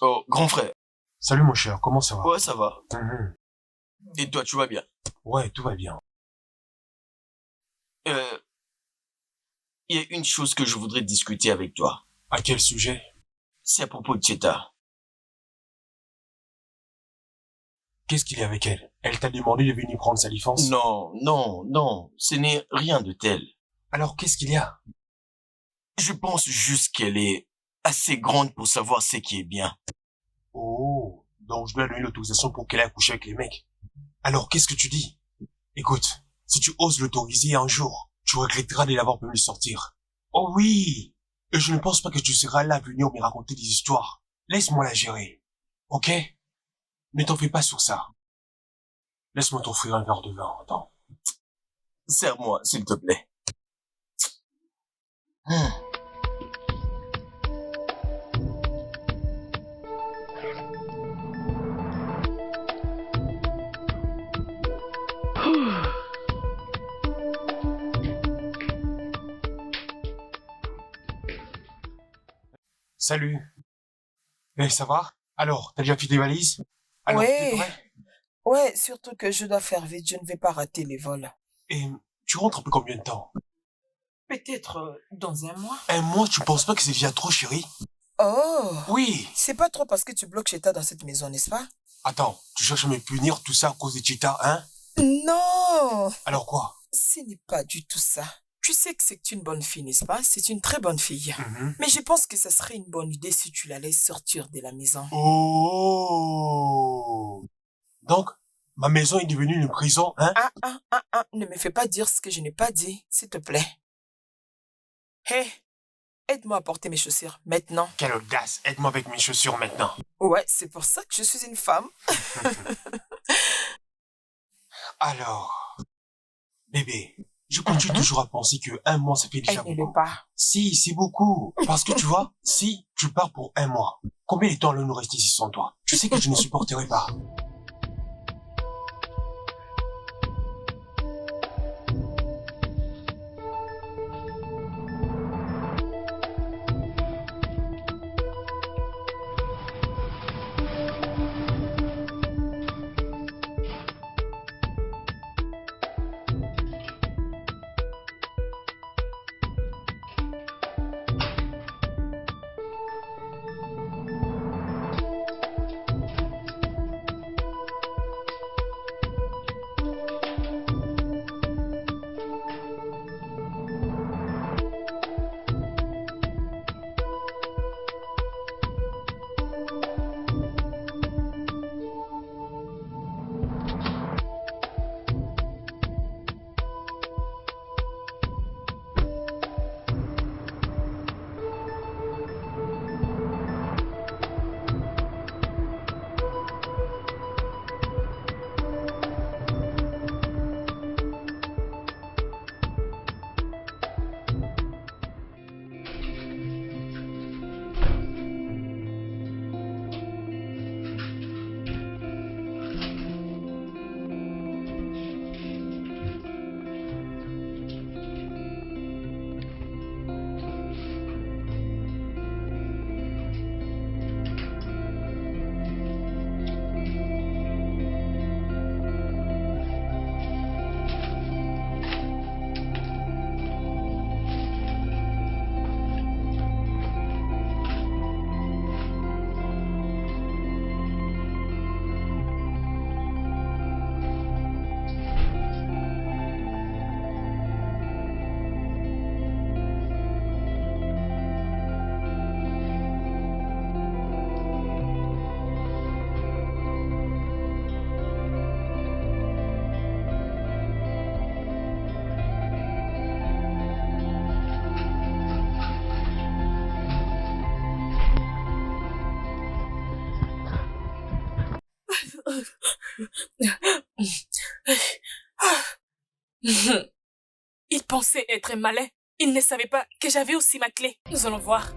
Speaker 2: Oh, grand frère.
Speaker 1: Salut mon cher, comment ça va?
Speaker 2: Ouais, ça va.
Speaker 1: Mhm.
Speaker 2: Et toi, tu vas bien?
Speaker 1: Ouais, tout va bien.
Speaker 2: Il y a une chose que je voudrais discuter avec toi.
Speaker 1: À quel sujet?
Speaker 2: C'est à propos de Cheta.
Speaker 1: Qu'est-ce qu'il y a avec elle? Elle t'a demandé de venir prendre sa licence?
Speaker 2: Non, non, non. Ce n'est rien de tel.
Speaker 1: Alors qu'est-ce qu'il y a?
Speaker 2: Je pense juste qu'elle est assez grande pour savoir ce qui est bien.
Speaker 1: Oh, donc je dois donner l'autorisation pour qu'elle aille coucher avec les mecs. Alors qu'est-ce que tu dis? Écoute, si tu oses l'autoriser un jour, tu regretteras de l'avoir permis de sortir. Oh oui! Et je ne pense pas que tu seras là à venir me raconter des histoires. Laisse-moi la gérer. Ok? Ne t'en fais pas sur ça. Laisse-moi t'offrir un verre de vin, attends.
Speaker 2: Serre-moi, s'il te plaît.
Speaker 1: Salut. Eh, ça va? Alors, t'as déjà fait tes valises? Alors,
Speaker 4: Ouais.
Speaker 1: t'es prêt?
Speaker 4: Ouais, surtout que je dois faire vite, je ne vais pas rater les vols.
Speaker 1: Et tu rentres après combien de temps?
Speaker 4: Peut-être dans un mois.
Speaker 1: Un mois, tu penses pas que c'est déjà trop, chérie?
Speaker 4: Oh!
Speaker 1: Oui.
Speaker 4: C'est pas trop parce que tu bloques Cheta dans cette maison, n'est-ce pas?
Speaker 1: Attends, tu cherches à me punir tout ça à cause de Cheetah, hein?
Speaker 4: Non!
Speaker 1: Alors quoi?
Speaker 4: Ce n'est pas du tout ça. Tu sais que c'est une bonne fille, n'est-ce pas? C'est une très bonne fille.
Speaker 1: Mhm.
Speaker 4: Mais je pense que ça serait une bonne idée si tu la laisses sortir de la maison.
Speaker 1: Oh! Donc, ma maison est devenue une prison, hein?
Speaker 4: Ne me fais pas dire ce que je n'ai pas dit, s'il te plaît. Hé, aide-moi à porter mes chaussures, maintenant.
Speaker 1: Quelle audace! Aide-moi avec mes chaussures maintenant.
Speaker 4: Ouais, c'est pour ça que je suis une femme.
Speaker 1: Alors, bébé, je continue toujours à penser que un mois, ça fait déjà
Speaker 4: Elle ne
Speaker 1: beaucoup.
Speaker 4: l'est pas.
Speaker 1: Si, c'est beaucoup. Parce que tu vois, si tu pars pour un mois, combien de temps allons-nous rester ici sans toi? Tu sais que je ne supporterai pas.
Speaker 3: Il pensait être malin. Il ne savait pas que j'avais aussi ma clé. Nous allons voir.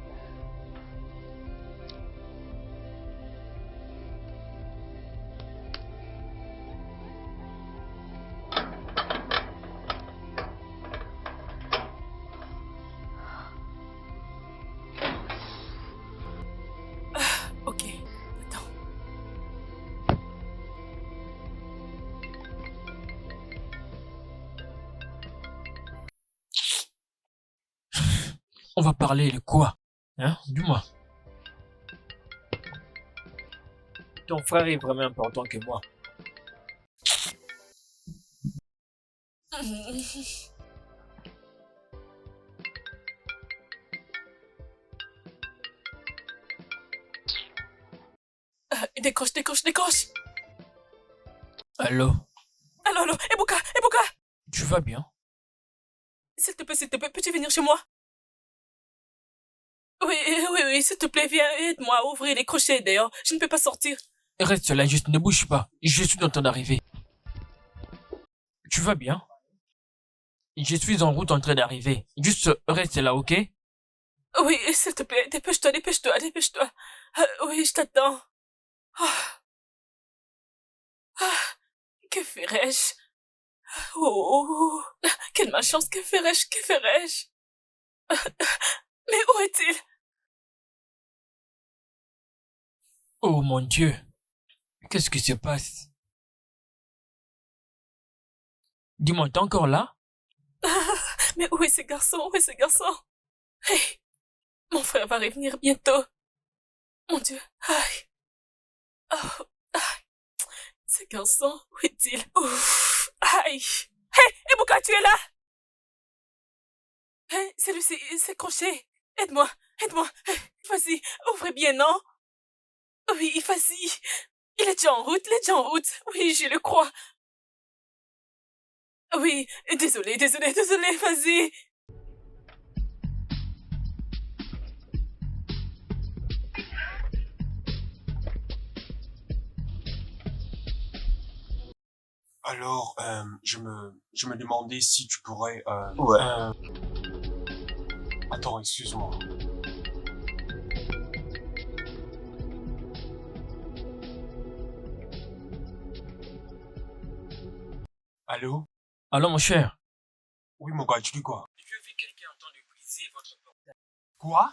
Speaker 3: Ok, attends.
Speaker 5: On va parler de quoi? Hein? Dis-moi. Ton frère est vraiment important que moi.
Speaker 3: Décroche, décroche, décroche.
Speaker 5: Allô?
Speaker 3: Allô, allô, Ebuka, Ebuka.
Speaker 5: Tu vas bien?
Speaker 3: S'il te plaît, peux-tu venir chez moi? Oui, oui, oui, s'il te plaît, viens, aide-moi à ouvrir les crochets d'ailleurs. Je ne peux pas sortir.
Speaker 5: Reste là, juste ne bouge pas. Je suis dans ton arrivée. Tu vas bien? Je suis en route en train d'arriver. Juste reste là, ok?
Speaker 3: Oui, s'il te plaît, dépêche-toi, dépêche-toi, dépêche-toi. Oui, je t'attends. Ah. Ah. Que ferais-je? Oh, quelle malchance, que ferais-je, que ferais-je? Mais où est-il?
Speaker 5: Oh mon Dieu. Qu'est-ce qui se passe? Dis-moi, t'es encore là?
Speaker 3: Mais où est ce garçon? Où est ce garçon? Hey, mon frère va revenir bientôt. Mon Dieu, aïe. Oh, aïe. Ce garçon, où est-il? Ouf, aïe. Hey, Ebuka, tu es là? Hey, c'est lui, c'est crochet. Aide-moi, aide-moi. Hey, vas-y, ouvre bien, non? Oui, vas-y. Il est déjà en route, il est déjà en route. Oui, je le crois. Oui, désolé, vas-y.
Speaker 1: Alors, je me demandais si tu pourrais,
Speaker 2: Ouais.
Speaker 1: Attends, excuse-moi. Allô?
Speaker 5: Allô, mon cher?
Speaker 1: Oui, mon gars, tu dis quoi?
Speaker 5: Je vis quelqu'un en train de briser votre portail.
Speaker 1: Quoi?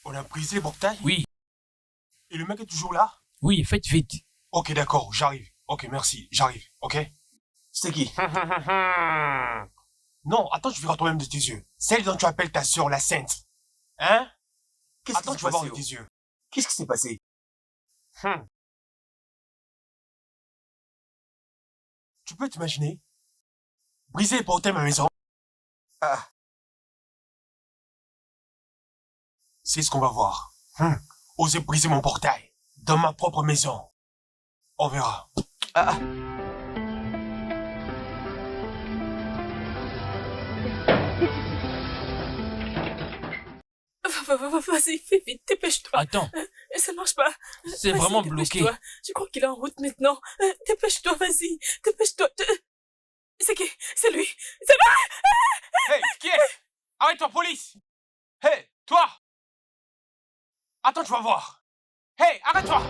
Speaker 1: On a brisé le portail?
Speaker 5: Oui,
Speaker 1: Et le mec est toujours là?
Speaker 5: oui, faites vite.
Speaker 1: Ok, d'accord, j'arrive. Ok, merci, j'arrive, ok?
Speaker 2: C'est qui?
Speaker 1: Non, attends, tu verras toi-même de tes yeux. Celle dont tu appelles ta sœur la sainte. Hein?
Speaker 2: Qu'est-ce qui
Speaker 1: Attends,
Speaker 2: s'est
Speaker 1: tu vas voir
Speaker 2: passé?
Speaker 1: de tes yeux.
Speaker 2: Qu'est-ce qui s'est passé?
Speaker 1: Tu peux t'imaginer? Briser le portail de ma maison?
Speaker 2: Ah,
Speaker 1: C'est ce qu'on va voir. Oser briser mon portail. Dans ma propre maison. On verra.
Speaker 2: ah,
Speaker 3: Vas-y, fais vite, dépêche-toi.
Speaker 5: Attends,
Speaker 3: Ça ne marche pas.
Speaker 5: c'est
Speaker 3: Vas-y,
Speaker 5: vraiment bloqué.
Speaker 3: dépêche-toi. Je crois qu'il est en route maintenant. Dépêche-toi, vas-y. Dépêche-toi. C'est qui? C'est lui. C'est lui.
Speaker 1: Hey, qui est? Arrête-toi, police! Hey, toi! Attends, tu vas voir. Hey, arrête-toi!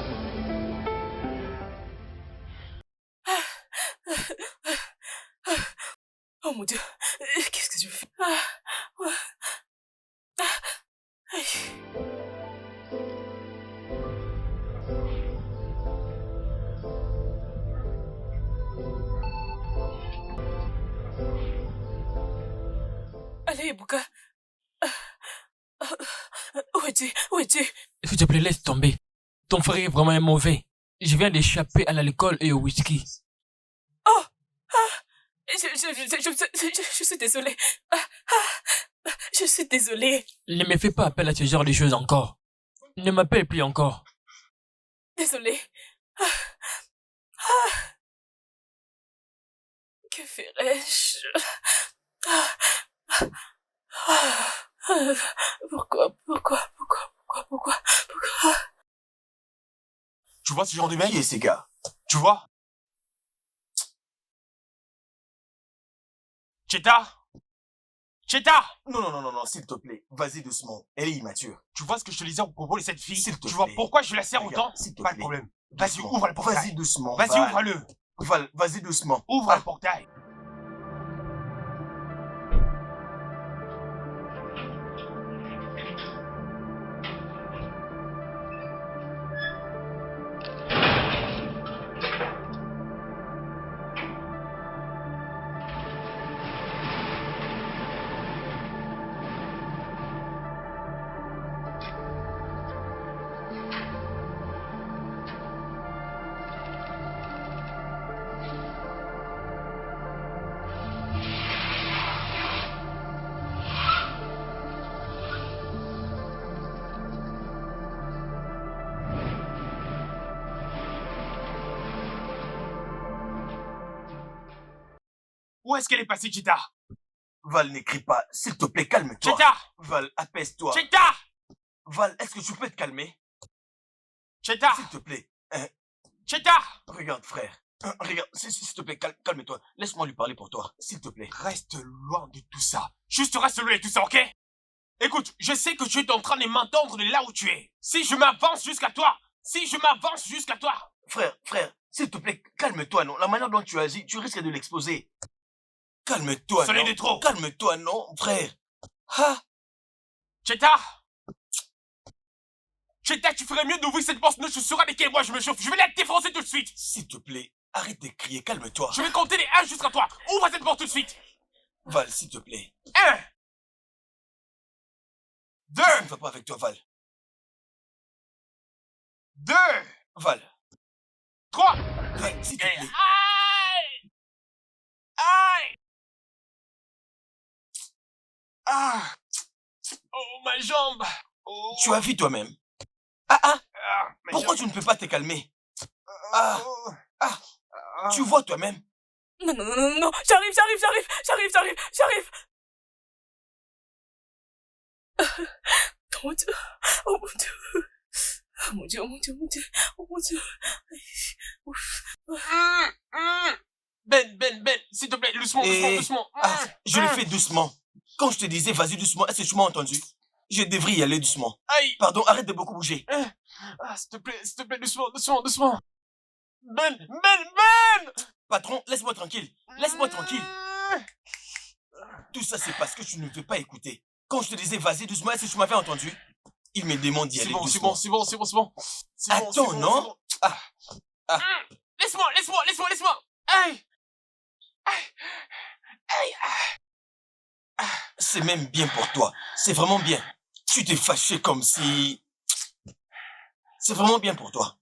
Speaker 3: Oh mon Dieu. Qu'est-ce que je fais? Ouais. Aïe. Allez, Ebuka. Où es-tu? Où es-tu?
Speaker 5: S'il te plaît, laisse tomber. Ton frère est vraiment mauvais. Je viens d'échapper à l'alcool et au whisky.
Speaker 3: Oh! Je suis désolée. Je suis désolée.
Speaker 5: Ne me fais pas appel à ce genre de choses encore. Ne m'appelle plus encore.
Speaker 3: Désolée. Que ferais-je? Pourquoi?
Speaker 1: Tu vois ce genre de mec?
Speaker 2: qui est ces gars?
Speaker 1: Tu vois? Cheta? Cheta!
Speaker 2: Non, s'il te plaît. Vas-y doucement. Elle est immature.
Speaker 1: Tu vois ce que je te disais au propos de cette fille?
Speaker 2: S'il te
Speaker 1: Tu vois
Speaker 2: plaît.
Speaker 1: pourquoi je la serre
Speaker 2: Regarde,
Speaker 1: autant?
Speaker 2: s'il te
Speaker 1: Pas de
Speaker 2: plaît.
Speaker 1: problème. Vas-y,
Speaker 2: Doucement.
Speaker 1: ouvre le portail.
Speaker 2: Vas-y doucement.
Speaker 1: Vas-y,
Speaker 2: Val.
Speaker 1: ouvre-le.
Speaker 2: Val, vas-y doucement.
Speaker 1: Ouvre le portail. Où est-ce qu'elle est passée, Cheta?
Speaker 2: Val, n'écris pas. S'il te plaît, calme-toi.
Speaker 1: Cheta!
Speaker 2: Val, apaise-toi.
Speaker 1: Cheta!
Speaker 2: Val, est-ce que tu peux te calmer?
Speaker 1: Cheta!
Speaker 2: S'il te plaît.
Speaker 1: Cheta!
Speaker 2: Regarde, frère. Regarde, s'il te plaît, calme-toi. Laisse-moi lui parler pour toi. S'il te plaît.
Speaker 1: Reste loin de tout ça. Juste reste loin de tout ça, ok? Écoute, je sais que tu es en train de m'entendre de là où tu es. Si je m'avance jusqu'à toi,
Speaker 2: Frère, s'il te plaît, calme-toi, non. La manière dont tu agis, tu risques de l'exposer. Calme-toi,
Speaker 1: ce n'est
Speaker 2: non.
Speaker 1: de trop.
Speaker 2: Calme-toi, non, frère. Ah,
Speaker 1: Cheta! Cheta, tu ferais mieux d'ouvrir cette porte, ne chaussures avec laquelle moi je me chauffe. Je vais la défoncer tout de suite.
Speaker 2: s'il te plaît, arrête de crier, calme-toi.
Speaker 1: Je vais compter les 1 jusqu'à toi. Ouvre cette porte tout de suite.
Speaker 2: Val, s'il te plaît.
Speaker 1: 1. 2.
Speaker 2: Ça ne va pas avec toi, Val.
Speaker 1: 2.
Speaker 2: Val,
Speaker 1: 3.
Speaker 2: Val, s'il te plaît.
Speaker 1: Aïe! Aïe! Ah! Oh, ma jambe! Oh.
Speaker 2: Tu as vu toi-même.
Speaker 1: Ah, ma
Speaker 2: Pourquoi
Speaker 1: jambe.
Speaker 2: tu ne peux pas te calmer?
Speaker 1: Oh.
Speaker 2: Tu vois toi-même.
Speaker 3: Non, j'arrive. Oh mon Dieu, oh mon Dieu. Oh mon Dieu, oh mon Dieu, oh mon Dieu.
Speaker 1: Ben, s'il te plaît, doucement.
Speaker 2: Je le fais doucement. Quand je te disais vas-y doucement, est-ce que tu m'as entendu? Je devrais y aller doucement.
Speaker 1: Aïe!
Speaker 2: Pardon, arrête de beaucoup bouger.
Speaker 1: S'il te plaît, doucement. Ben!
Speaker 2: Patron, laisse-moi tranquille. Laisse-moi tranquille. Tout ça, c'est parce que tu ne veux pas écouter. Quand je te disais vas-y doucement, est-ce que tu m'avais entendu? Il me demande d'y aller doucement.
Speaker 1: C'est bon.
Speaker 2: Attends, non?
Speaker 1: Laisse-moi. Aïe!
Speaker 2: C'est même bien pour toi. C'est vraiment bien. Tu t'es fâché comme si... C'est vraiment bien pour toi.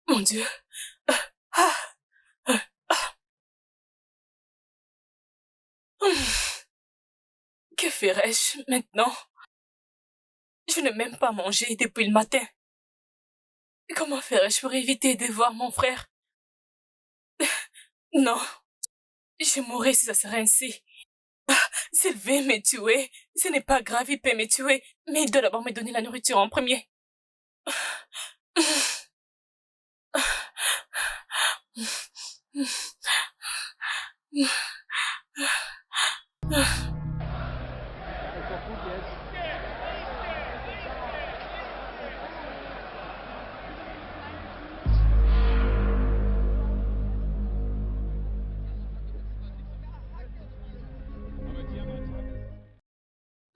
Speaker 3: Mon Dieu. Que ferais-je maintenant? Je n'ai même pas mangé depuis le matin. Comment ferais-je pour éviter de voir mon frère? Non, je mourrais si ça serait ainsi. S'il veut me tuer, ce n'est pas grave, il peut me tuer, mais il doit d'abord me donner la nourriture en premier.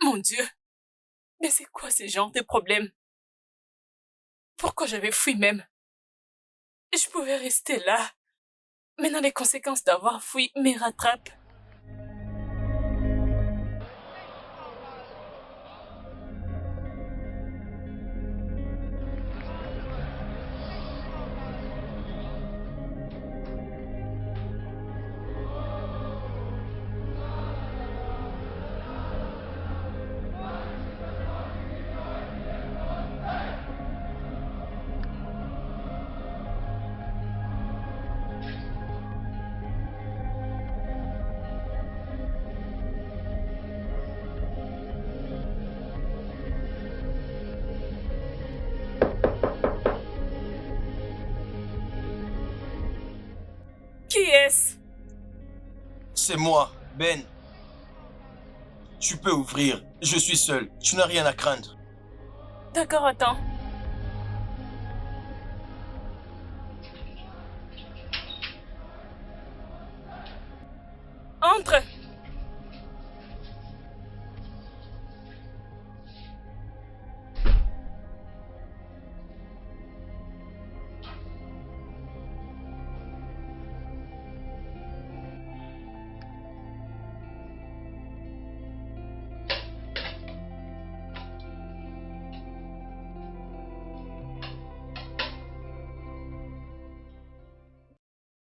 Speaker 3: Mon Dieu, Mais c'est quoi ce genre de problème? Pourquoi j'avais fui même? Je pouvais rester là. Maintenant, les conséquences d'avoir fui me rattrapent. Qui est-ce?
Speaker 2: C'est moi, Ben. Tu peux ouvrir. Je suis seul. Tu n'as rien à craindre.
Speaker 3: D'accord, attends. Entre.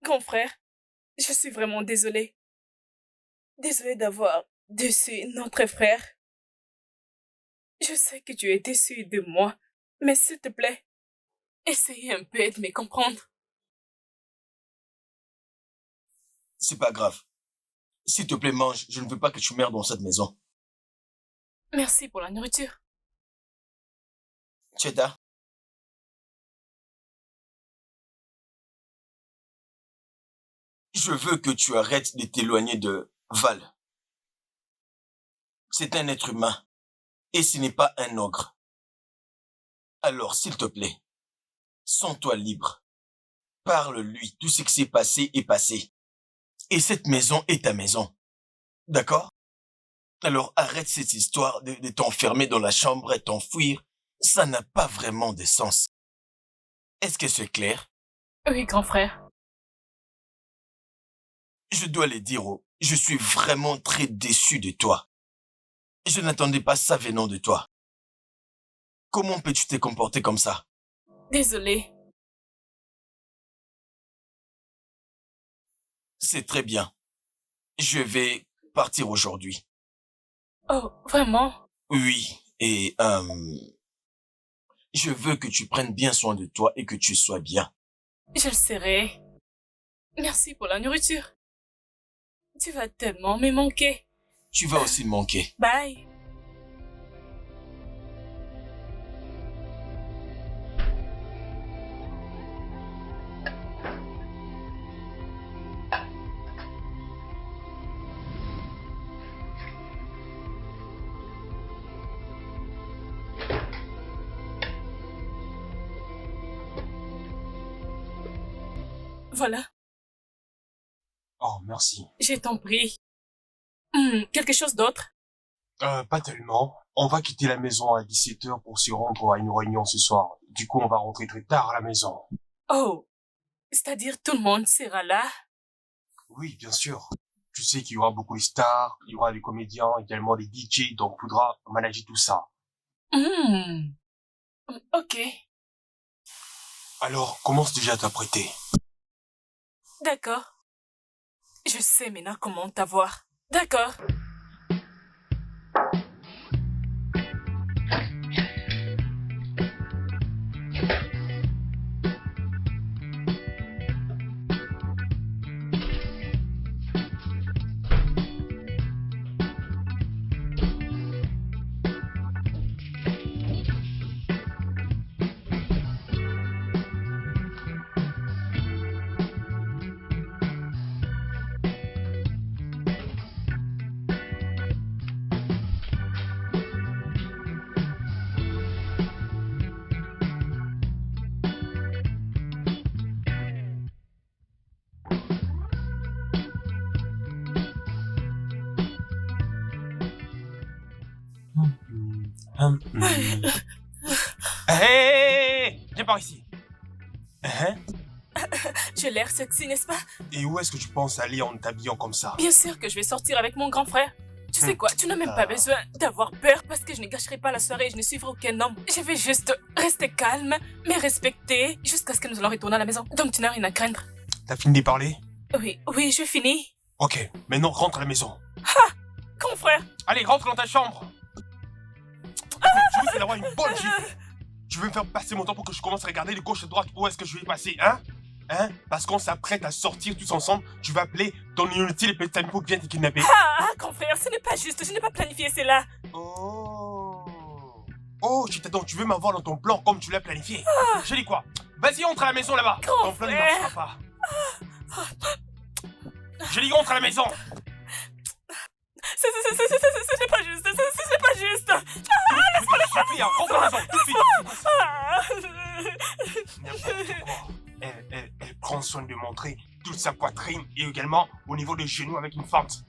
Speaker 3: Grand frère, je suis vraiment désolée. Désolée d'avoir déçu notre frère. Je sais que tu es déçu de moi, mais s'il te plaît, essaye un peu de me comprendre.
Speaker 2: C'est pas grave. S'il te plaît, mange. Je ne veux pas que tu meurs dans cette maison.
Speaker 3: Merci pour la nourriture.
Speaker 2: Cheta, je veux que tu arrêtes de t'éloigner de Val. C'est un être humain. Et ce n'est pas un ogre. Alors, s'il te plaît, sens-toi libre. Parle-lui. Tout ce qui s'est passé est passé. Et cette maison est ta maison. D'accord? Alors arrête cette histoire de t'enfermer dans la chambre et t'enfuir. Ça n'a pas vraiment de sens. Est-ce que c'est clair?
Speaker 3: Oui, grand frère.
Speaker 2: Je dois le dire, je suis vraiment très déçu de toi. Je n'attendais pas ça venant de toi. Comment peux-tu te comporter comme ça?
Speaker 3: Désolée.
Speaker 2: C'est très bien. Je vais partir aujourd'hui.
Speaker 3: Oh, vraiment?
Speaker 2: Oui, et je veux que tu prennes bien soin de toi et que tu sois bien.
Speaker 3: Je le serai. Merci pour la nourriture. Tu vas tellement me manquer.
Speaker 2: Tu vas aussi me manquer.
Speaker 3: Bye. Voilà,
Speaker 1: Oh, merci.
Speaker 3: je t'en prie. Quelque chose d'autre?
Speaker 1: Pas tellement. On va quitter la maison à 17h pour se rendre à une réunion ce soir. Du coup, on va rentrer très tard à la maison.
Speaker 3: Oh, c'est-à-dire tout le monde sera là?
Speaker 1: Oui, bien sûr. Tu sais qu'il y aura beaucoup de stars, il y aura des comédiens, également des DJ, donc faudra manager tout ça.
Speaker 3: Ok,
Speaker 1: Alors, commence déjà à t'apprêter.
Speaker 3: d'accord. Je sais maintenant comment t'avoir. D'accord.
Speaker 1: Hé, viens par ici.
Speaker 3: J'ai l'air sexy, n'est-ce pas?
Speaker 1: Et où est-ce que tu penses aller en t'habillant comme ça?
Speaker 3: Bien sûr que je vais sortir avec mon grand frère. Tu sais quoi, tu n'as même pas besoin d'avoir peur parce que je ne gâcherai pas la soirée et je ne suivrai aucun homme. Je vais juste rester calme, mais respecter jusqu'à ce que nous allons retourner à la maison. Donc tu n'as rien à craindre.
Speaker 1: T'as fini de parler?
Speaker 3: Oui, je finis.
Speaker 1: Ok, maintenant rentre à la maison.
Speaker 3: Grand frère!
Speaker 1: Allez, rentre dans ta chambre. Je veux d'avoir une bonne gifle. Tu veux me faire passer mon temps pour que je commence à regarder de gauche à droite où est-ce que je vais passer, hein? Parce qu'on s'apprête à sortir tous ensemble, tu vas appeler ton inutile petit ami pour que vienne te kidnapper.
Speaker 3: Grand frère, ce n'est pas juste, je n'ai pas planifié cela.
Speaker 1: Oh, donc tu veux m'avoir dans ton plan comme tu l'as planifié. Je dis quoi? Vas-y, entre à la maison là-bas. Ton plan ne marchera pas. Je dis rentre à la maison.
Speaker 3: Ce n'est pas juste, ce n'est pas juste.
Speaker 1: Laisse-moi le suffit, rentre à la maison, tout de suite. N'importe quoi. Elle prend soin de montrer toute sa poitrine et également au niveau des genoux avec une fente.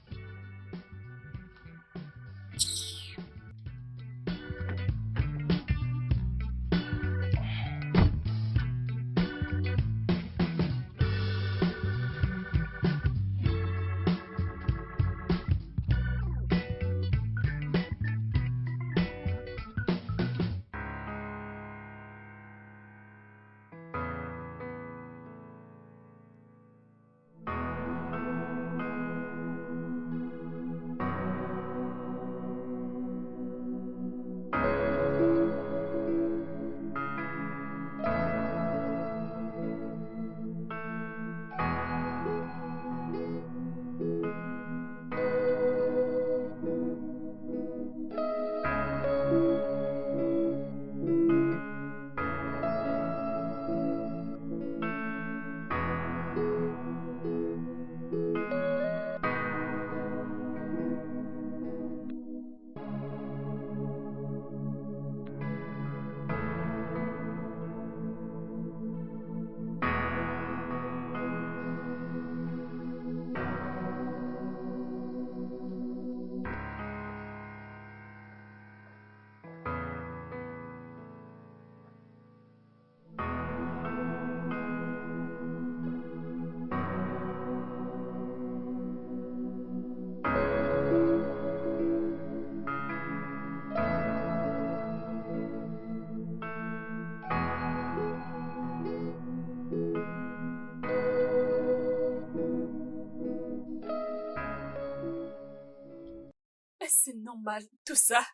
Speaker 3: C'est normal, tout ça.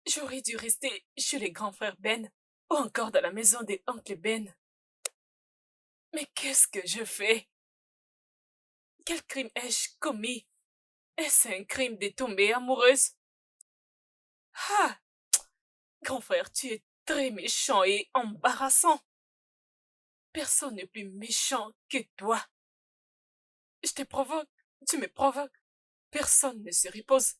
Speaker 3: J'aurais dû rester chez les grands frères Ben ou encore dans la maison des oncles Ben. Mais qu'est-ce que je fais? Quel crime ai-je commis? Est-ce un crime de tomber amoureuse? Grand frère, tu es très méchant et embarrassant. Personne n'est plus méchant que toi. Je te provoque, tu me provoques. Personne ne se repose.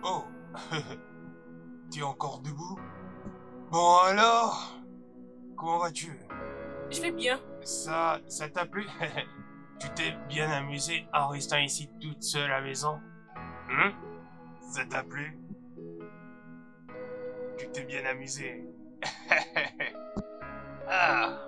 Speaker 1: Oh, tu es encore debout? Bon alors, comment vas-tu?
Speaker 3: Je vais bien.
Speaker 1: Ça t'a plu? Tu t'es bien amusé en restant ici toute seule à la maison? Ça t'a plu? Tu t'es bien amusé? Ah.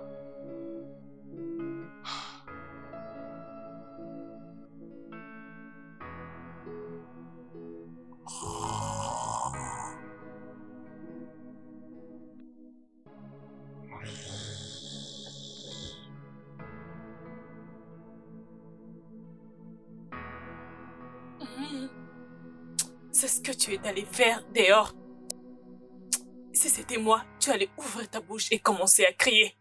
Speaker 3: C'est ce que tu es allé faire dehors. Si c'était moi, tu allais ouvrir ta bouche et commencer à crier.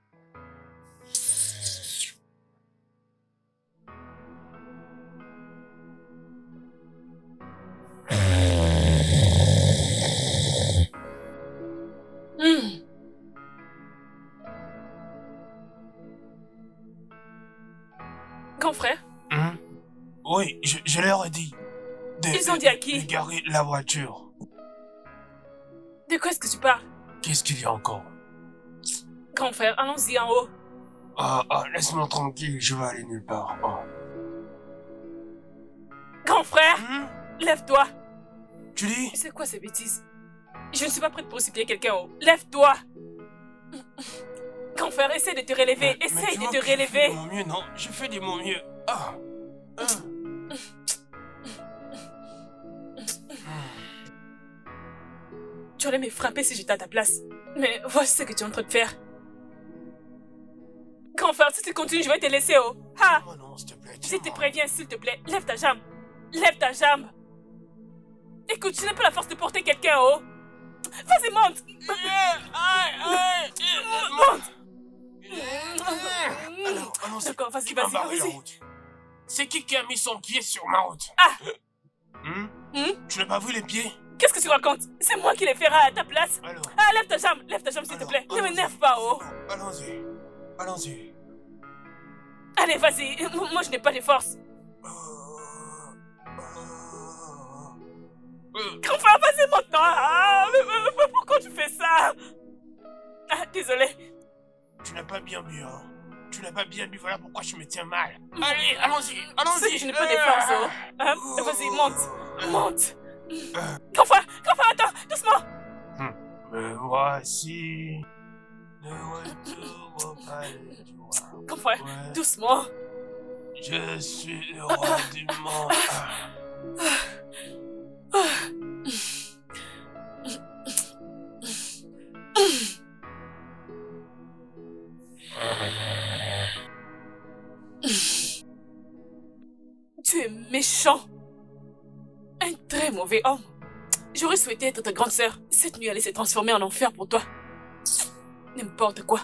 Speaker 3: Grand frère?
Speaker 1: Oui, je leur ai dit.
Speaker 3: Ils ont dit à qui?
Speaker 1: De garer la voiture.
Speaker 3: De quoi est-ce que tu parles?
Speaker 1: Qu'est-ce qu'il y a encore?
Speaker 3: Grand frère, allons-y en haut.
Speaker 1: Laisse-moi tranquille, je vais aller nulle part.
Speaker 3: Grand frère, lève-toi.
Speaker 1: Tu dis?
Speaker 3: C'est quoi ces bêtises? Je ne suis pas prête pour supplier quelqu'un en haut. Lève-toi. Grand frère, essaie de te relever. Essaye de te relever.
Speaker 1: Je fais de mon mieux, non? Je fais de mon mieux.
Speaker 3: Tu allais me frapper si j'étais à ta place. Mais voici ce que tu es en train de faire. Grand frère, si tu continues, je vais te laisser, oh. Ha!
Speaker 1: Oh non, s'il te plaît.
Speaker 3: Je te préviens, s'il te plaît. Lève ta jambe. Lève ta jambe. Écoute, je n'ai pas la force de porter quelqu'un, oh. Vas-y, monte. Monte.
Speaker 1: Alors,
Speaker 3: D'accord, vas-y,
Speaker 1: qui m'a barré la
Speaker 3: vas-y.
Speaker 1: route? C'est qui a mis son pied sur ma route? Tu n'as pas vu les pieds?
Speaker 3: Qu'est-ce que tu racontes? C'est moi qui les ferai à ta place.
Speaker 1: Alors.
Speaker 3: Lève ta jambe, s'il te plaît. Ne m'énerve pas, oh.
Speaker 1: Allons-y. Allons-y.
Speaker 3: Allez, vas-y. Moi, je n'ai pas de force. Enfin, vas-y maintenant. Mais pourquoi tu fais ça? Désolé.
Speaker 1: Tu n'as pas bien bu, hein. Tu n'as pas bien bu, voilà pourquoi je me tiens mal. Allez, allons-y, allons-y.
Speaker 3: Je n'ai pas de force, oh. Vas-y, monte. Enfin, attends, doucement.
Speaker 1: Me voici. De retour au palais du roi.
Speaker 3: Enfin,
Speaker 1: Ouais.
Speaker 3: doucement.
Speaker 1: Je suis le roi du monde.
Speaker 3: Tu es méchant. Un très mauvais homme. J'aurais souhaité être ta grande sœur. Cette nuit allait se transformer en enfer pour toi. N'importe quoi.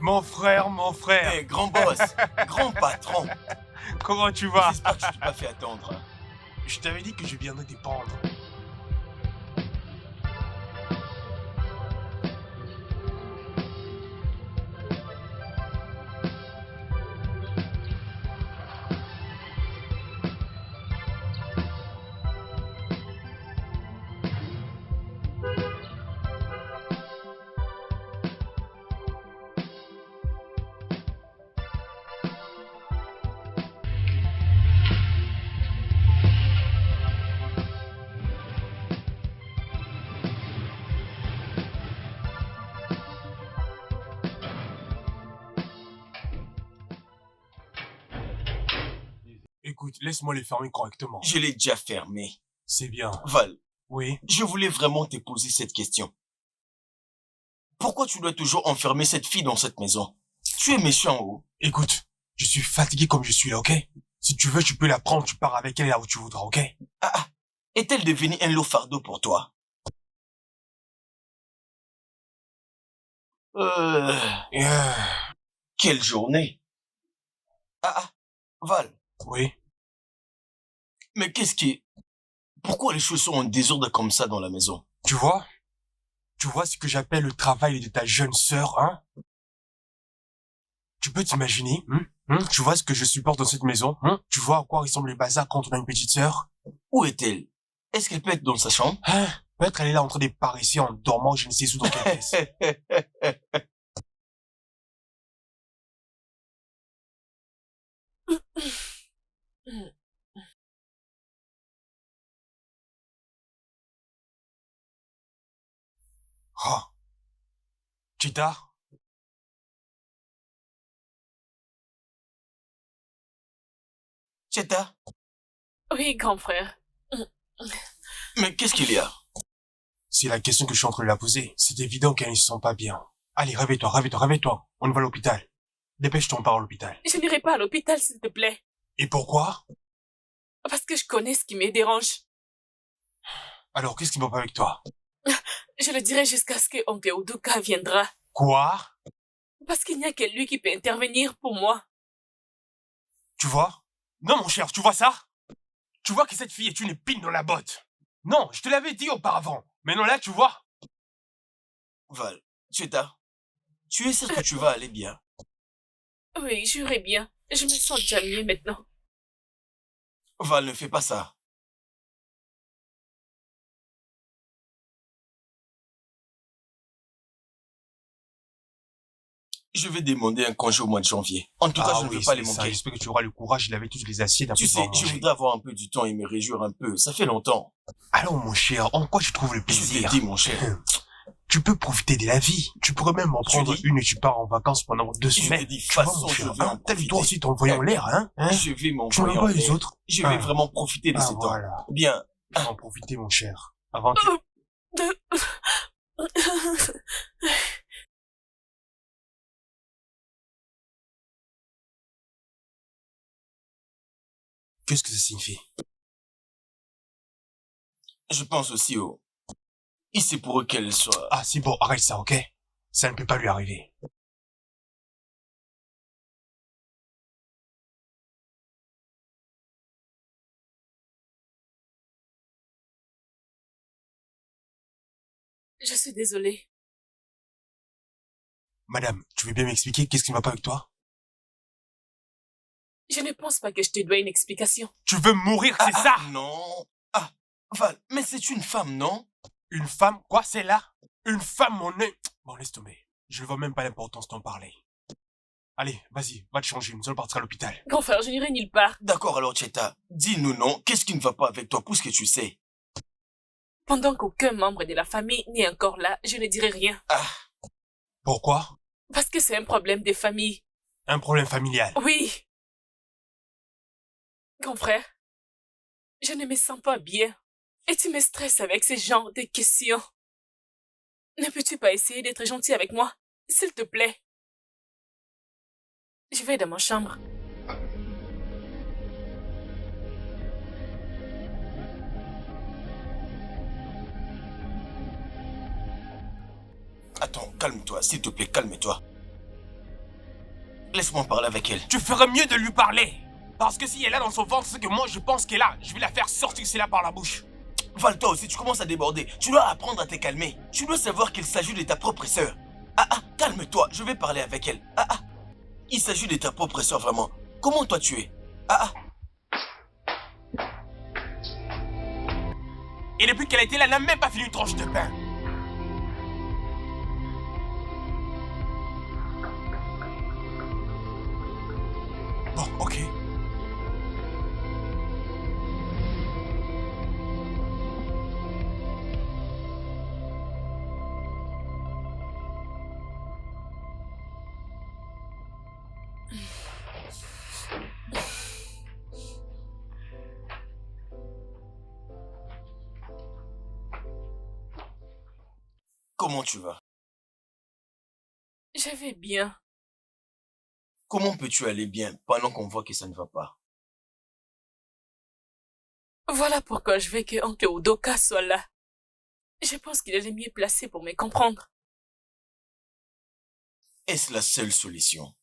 Speaker 1: Mon frère.
Speaker 2: Hey, grand boss, grand patron.
Speaker 1: Comment tu vas?
Speaker 2: J'espère que je t'ai pas fait attendre.
Speaker 1: Je t'avais dit que je viendrais te prendre. Écoute, laisse-moi les fermer correctement.
Speaker 2: Je l'ai déjà fermé.
Speaker 1: C'est bien.
Speaker 2: Val,
Speaker 1: Oui.
Speaker 2: je voulais vraiment te poser cette question. Pourquoi tu dois toujours enfermer cette fille dans cette maison? Tu es méchant, oh.
Speaker 1: Écoute, je suis fatigué comme je suis là, ok? Si tu veux, tu peux la prendre, tu pars avec elle là où tu voudras, ok?
Speaker 2: Est-elle devenue un lourd fardeau pour toi? Quelle journée. Val.
Speaker 1: Oui?
Speaker 2: Mais qu'est-ce qui... Pourquoi les choses sont en désordre comme ça dans la maison?
Speaker 1: Tu vois ce que j'appelle le travail de ta jeune sœur, hein? Tu peux t'imaginer, Tu vois ce que je supporte dans cette maison, Tu vois à quoi ressemble le bazar quand on a une petite sœur?
Speaker 2: Où est-elle? Est-ce qu'elle peut être dans sa chambre?
Speaker 1: Peut-être elle est là en train de paresser en dormant, je ne sais où dans quelle pièce. Oh. Chita?
Speaker 2: Cheta?
Speaker 3: Oui, grand frère.
Speaker 2: Mais qu'est-ce qu'il y a?
Speaker 1: C'est la question que je suis en train de la poser. C'est évident qu'elle ne se sent pas bien. Allez, réveille-toi. On va à l'hôpital. Dépêche-toi, on part à l'hôpital.
Speaker 3: Je n'irai pas à l'hôpital, s'il te plaît.
Speaker 1: Et pourquoi?
Speaker 3: Parce que je connais ce qui me dérange.
Speaker 1: Alors, qu'est-ce qui va pas avec toi?
Speaker 3: Je le dirai jusqu'à ce que oncle Udoka viendra.
Speaker 1: Quoi?
Speaker 3: Parce qu'il n'y a que lui qui peut intervenir pour moi.
Speaker 1: Tu vois? Non, mon cher, tu vois ça? Tu vois que cette fille est une épine dans la botte. Non, je te l'avais dit auparavant. Mais non, là, tu vois?
Speaker 2: Val, Cheta, tu es sûr que tu vas aller bien?
Speaker 3: Oui, j'irai bien. Je me sens déjà mieux maintenant.
Speaker 2: Val, ne fais pas ça. Je vais demander un congé au mois de janvier. En tout cas, je ne veux pas les manquer.
Speaker 1: J'espère que tu auras le courage de laver tous les assiettes.
Speaker 2: Tu sais, je voudrais avoir un peu du temps et me réjouir un peu. Ça fait longtemps.
Speaker 1: Allons, mon cher, en quoi tu trouves le
Speaker 2: Je
Speaker 1: plaisir?
Speaker 2: t'ai dit, mon cher.
Speaker 1: Tu peux profiter de la vie. Tu pourrais même en prendre une et tu pars en vacances pendant 2 semaines.
Speaker 2: Je t'ai dit,
Speaker 1: Tu vois,
Speaker 2: façon,
Speaker 1: mon cher,
Speaker 2: je vais en
Speaker 1: t'as vu toi
Speaker 2: profiter.
Speaker 1: aussi ton voyant l'air, hein?
Speaker 2: Je vais m'en
Speaker 1: Tu vois pas les autres?
Speaker 2: Je vais vraiment profiter de ce temps.
Speaker 1: Voilà.
Speaker 2: Bien.
Speaker 1: Tu vas en profiter, mon cher. Avant que... Qu'est-ce que ça signifie?
Speaker 2: Je pense aussi au... Et c'est pour eux qu'elle soit...
Speaker 1: Ah, c'est bon, arrête ça, ok? Ça ne peut pas lui arriver.
Speaker 3: Je suis désolée.
Speaker 1: Madame, tu veux bien m'expliquer qu'est-ce qui ne va pas avec toi?
Speaker 3: Je ne pense pas que je te dois une explication.
Speaker 1: Tu veux mourir, c'est ça?
Speaker 2: Non. Val, mais c'est une femme, non?
Speaker 1: Une femme? Quoi, c'est là? Une femme, mon nez? Bon, laisse tomber. Je ne vois même pas l'importance d'en parler. Allez, vas-y, va te changer, nous allons partir à l'hôpital.
Speaker 3: Grand frère, je n'irai nulle part.
Speaker 2: D'accord alors, Cheta. Dis-nous non, qu'est-ce qui ne va pas avec toi, puisque tu sais?
Speaker 3: Pendant qu'aucun membre de la famille n'est encore là, je ne dirai rien.
Speaker 1: Pourquoi?
Speaker 3: Parce que c'est un problème de famille.
Speaker 1: Un problème familial.
Speaker 3: Oui. Grand frère, je ne me sens pas bien. Et tu me stresses avec ce genre de questions. Ne peux-tu pas essayer d'être gentil avec moi? S'il te plaît. Je vais dans ma chambre.
Speaker 2: Attends, calme-toi, s'il te plaît, calme-toi. Laisse-moi parler avec elle.
Speaker 1: Tu ferais mieux de lui parler. Parce que si elle a dans son ventre ce que moi je pense qu'elle a, je vais la faire sortir cela par la bouche.
Speaker 2: Val, toi aussi, tu commences à déborder. Tu dois apprendre à te calmer. Tu dois savoir qu'il s'agit de ta propre sœur. Calme-toi, je vais parler avec elle. Il s'agit de ta propre sœur, vraiment. Comment toi tu es?
Speaker 1: Et depuis qu'elle a été là, elle n'a même pas fini une tranche de pain. Bon, ok.
Speaker 2: Comment tu vas?
Speaker 3: Je vais bien.
Speaker 2: Comment peux-tu aller bien pendant qu'on voit que ça ne va pas?
Speaker 3: Voilà pourquoi je veux que Oncle Udoka soit là. Je pense qu'il est le mieux placé pour me comprendre.
Speaker 2: Est-ce la seule solution?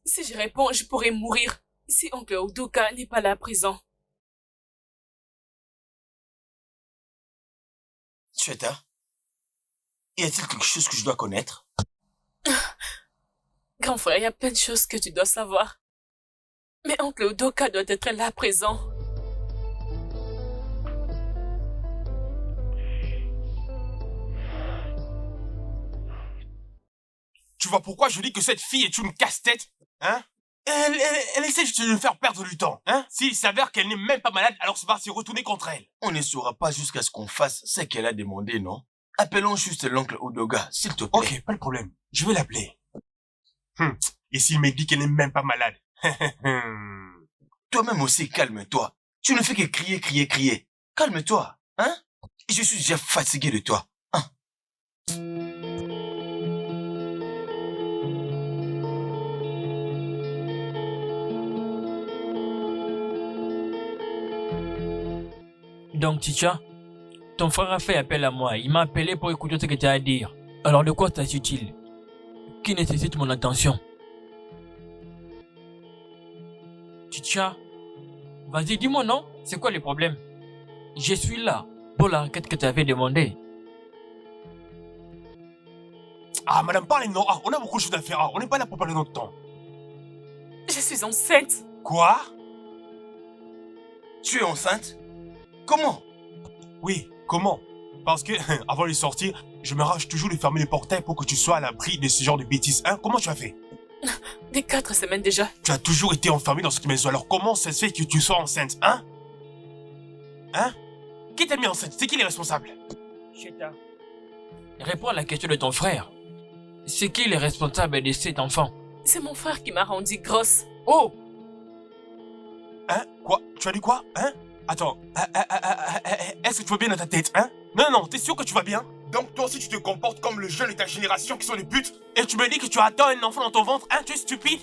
Speaker 3: Si je réponds, je pourrais mourir si Oncle Udoka n'est pas là à présent.
Speaker 2: Shweta, y a-t-il quelque chose que je dois connaître?
Speaker 3: Grand frère, il y a plein de choses que tu dois savoir. Mais Oncle Udoka doit être là à présent.
Speaker 1: Tu vois pourquoi je dis que cette fille est une casse-tête, hein? Elle essaie juste de nous faire perdre du temps, hein? S'il s'avère qu'elle n'est même pas malade, alors ça va se retourner contre elle.
Speaker 2: On ne saura pas jusqu'à ce qu'on fasse ce qu'elle a demandé, non? Appelons juste l'oncle Udoka, s'il te plaît.
Speaker 1: Ok, pas de problème. Je vais l'appeler. Et s'il me dit qu'elle n'est même pas malade?
Speaker 2: Toi-même aussi, calme-toi. Tu ne fais que crier, crier, crier. Calme-toi, hein? Je suis déjà fatigué de toi. Hein?
Speaker 5: Donc, Ticha, ton frère a fait appel à moi. Il m'a appelé pour écouter ce que tu as à dire. Alors, de quoi s'agit-il? Qui nécessite mon attention? Ticha, vas-y, dis-moi non. C'est quoi le problème? Je suis là pour la requête que tu avais demandée.
Speaker 1: Ah, madame, parlez-nous. Ah, on a beaucoup de choses à faire. Ah, on n'est pas là pour parler notre temps.
Speaker 3: Je suis enceinte.
Speaker 1: Quoi?
Speaker 2: Tu es enceinte? Comment?
Speaker 1: Oui, comment? Parce que, avant de sortir, je me rage toujours de fermer les portails pour que tu sois à l'abri de ce genre de bêtises. Hein? Comment tu as fait?
Speaker 3: Des 4 semaines déjà.
Speaker 1: Tu as toujours été enfermé dans cette maison, alors comment ça se fait que tu sois enceinte, hein? Hein? Qui t'a mis enceinte? C'est qui les responsables?
Speaker 5: Shweta, réponds à la question de ton frère. C'est qui le responsable de cet enfant?
Speaker 3: C'est mon frère qui m'a rendue grosse.
Speaker 5: Oh!
Speaker 1: Hein? Quoi? Tu as dit quoi? Hein? Attends, est-ce que tu vas bien dans ta tête, hein? Non, t'es sûr que tu vas bien? Donc toi aussi tu te comportes comme le jeune de ta génération qui sont des putes? Et tu me dis que tu attends un enfant dans ton ventre, hein? Tu es stupide?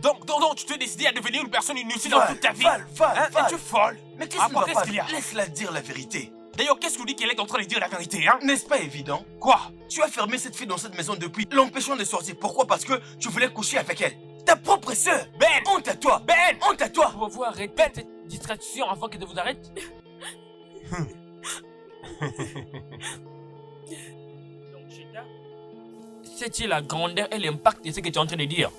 Speaker 1: Donc, tu t'es décidé à devenir une personne inutile dans toute ta vie?
Speaker 2: Val,
Speaker 1: Hein? Et tu es folle?
Speaker 2: Mais qu'est-ce qui ne va
Speaker 1: qu'est-ce
Speaker 2: pas?
Speaker 1: qu'il y a?
Speaker 2: Laisse-la dire la vérité.
Speaker 1: D'ailleurs, qu'est-ce que vous dites qu'elle est en train de dire la vérité, hein?
Speaker 2: N'est-ce pas évident?
Speaker 1: Quoi?
Speaker 2: Tu as fermé cette fille dans cette maison depuis, l'empêchant de sortir. Pourquoi? Parce que tu voulais coucher avec elle. Ta propre sœur!
Speaker 1: Ben!
Speaker 2: Honte à toi!
Speaker 1: Ben!
Speaker 2: Honte à toi!
Speaker 5: Pouvez-vous arrêter cette distraction avant que je vous arrête? Donc, Shweta, c'est-il la grandeur et l'impact de ce que tu es en train de dire?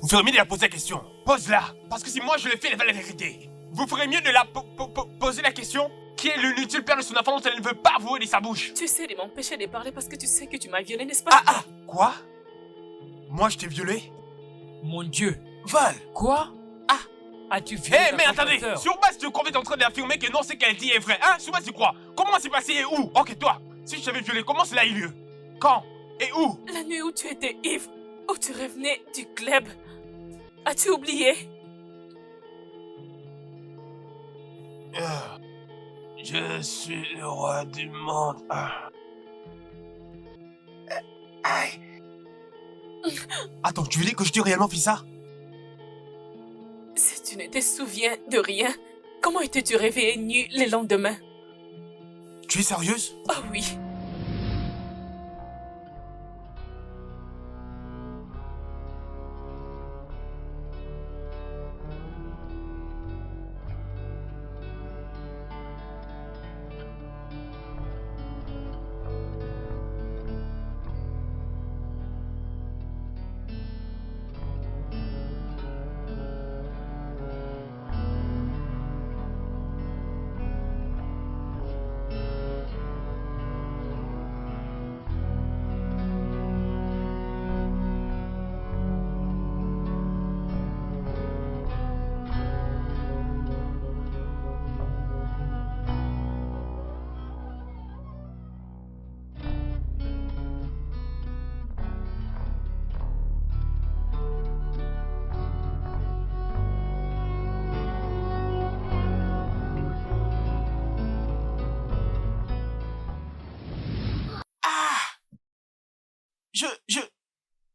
Speaker 1: Vous ferez mieux de la poser la question. Pose-la. Parce que si moi je le fais, elle va la vérité. Vous ferez mieux de la poser la question. Qui est l'inutile père de son enfant dont elle ne veut pas avouer de sa bouche?
Speaker 3: Tu essaies de m'empêcher de parler parce que tu sais que tu m'as violée, n'est-ce pas?
Speaker 1: Quoi? Moi je t'ai violé?
Speaker 5: Mon Dieu!
Speaker 2: Val!
Speaker 5: Quoi? As-tu fait
Speaker 1: Mais attendez! Sur base de quoi tu es en train d'affirmer que non, ce qu'elle dit est vrai, hein? Sur base de quoi? Comment c'est passé et où? Ok, toi, si je t'avais violé, comment cela a eu lieu? Quand? Et où?
Speaker 3: La nuit où tu étais ivre, où tu revenais du club. As-tu oublié?
Speaker 1: Je suis le roi du monde. Attends, tu veux dire que je t'ai réellement fait ça?
Speaker 3: Si tu ne te souviens de rien, comment étais-tu réveillée nue le lendemain?
Speaker 1: Tu es sérieuse?
Speaker 3: Oh oui.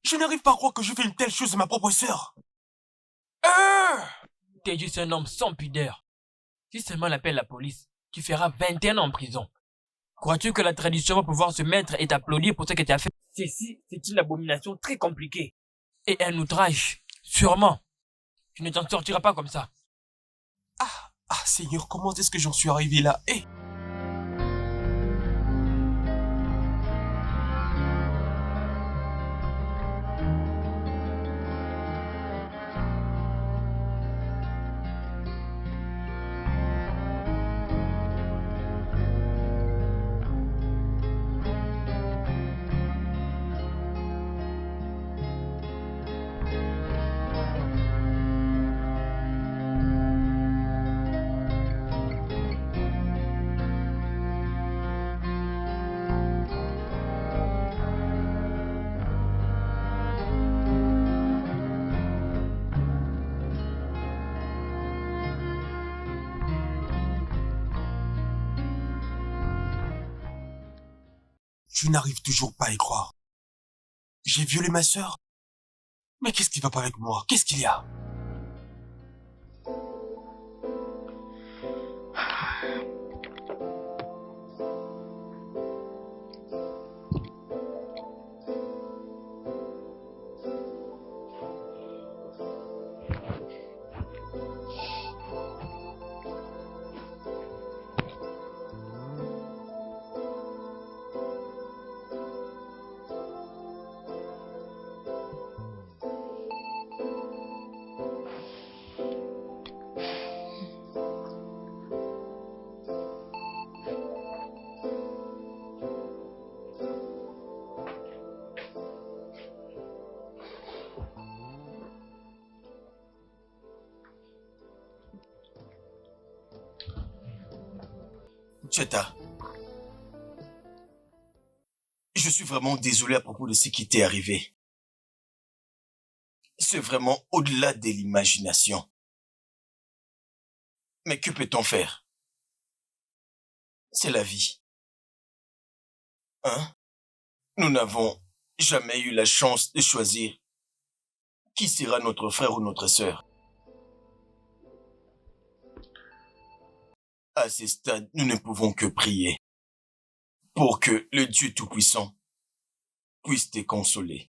Speaker 1: Je n'arrive pas à croire que je fais une telle chose à ma propre sœur.
Speaker 5: T'es juste un homme sans pudeur. Si seulement on appelle la police, tu feras 21 ans en prison. Crois-tu que la tradition va pouvoir se mettre et t'applaudir pour ce que tu as fait? Ceci, c'est une abomination très compliquée. Et un outrage, sûrement. Tu ne t'en sortiras pas comme ça.
Speaker 1: Ah, Seigneur, comment est-ce que j'en suis arrivé là? Je n'arrive toujours pas à y croire. J'ai violé ma sœur? Mais qu'est-ce qui va pas avec moi? Qu'est-ce qu'il y a?
Speaker 2: Cheta, je suis vraiment désolé à propos de ce qui t'est arrivé. C'est vraiment au-delà de l'imagination. Mais que peut-on faire? C'est la vie. Hein? Nous n'avons jamais eu la chance de choisir qui sera notre frère ou notre sœur. À ce stade, nous ne pouvons que prier pour que le Dieu Tout-Puissant puisse te consoler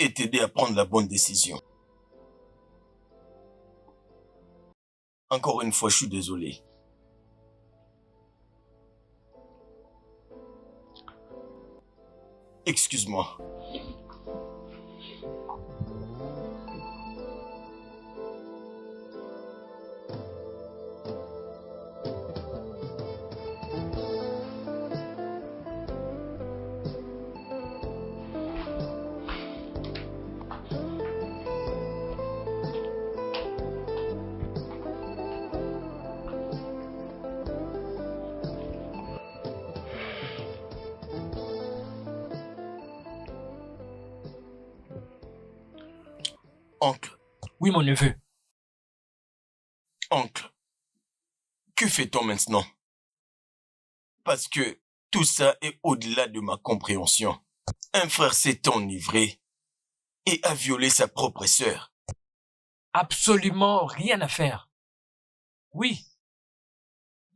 Speaker 2: et t'aider à prendre la bonne décision. Encore une fois, je suis désolé. Excuse-moi. Oncle.
Speaker 5: Oui, mon neveu.
Speaker 2: Oncle, que fait-on maintenant? Parce que tout ça est au-delà de ma compréhension. Un frère s'est enivré et a violé sa propre sœur.
Speaker 5: Absolument rien à faire. Oui.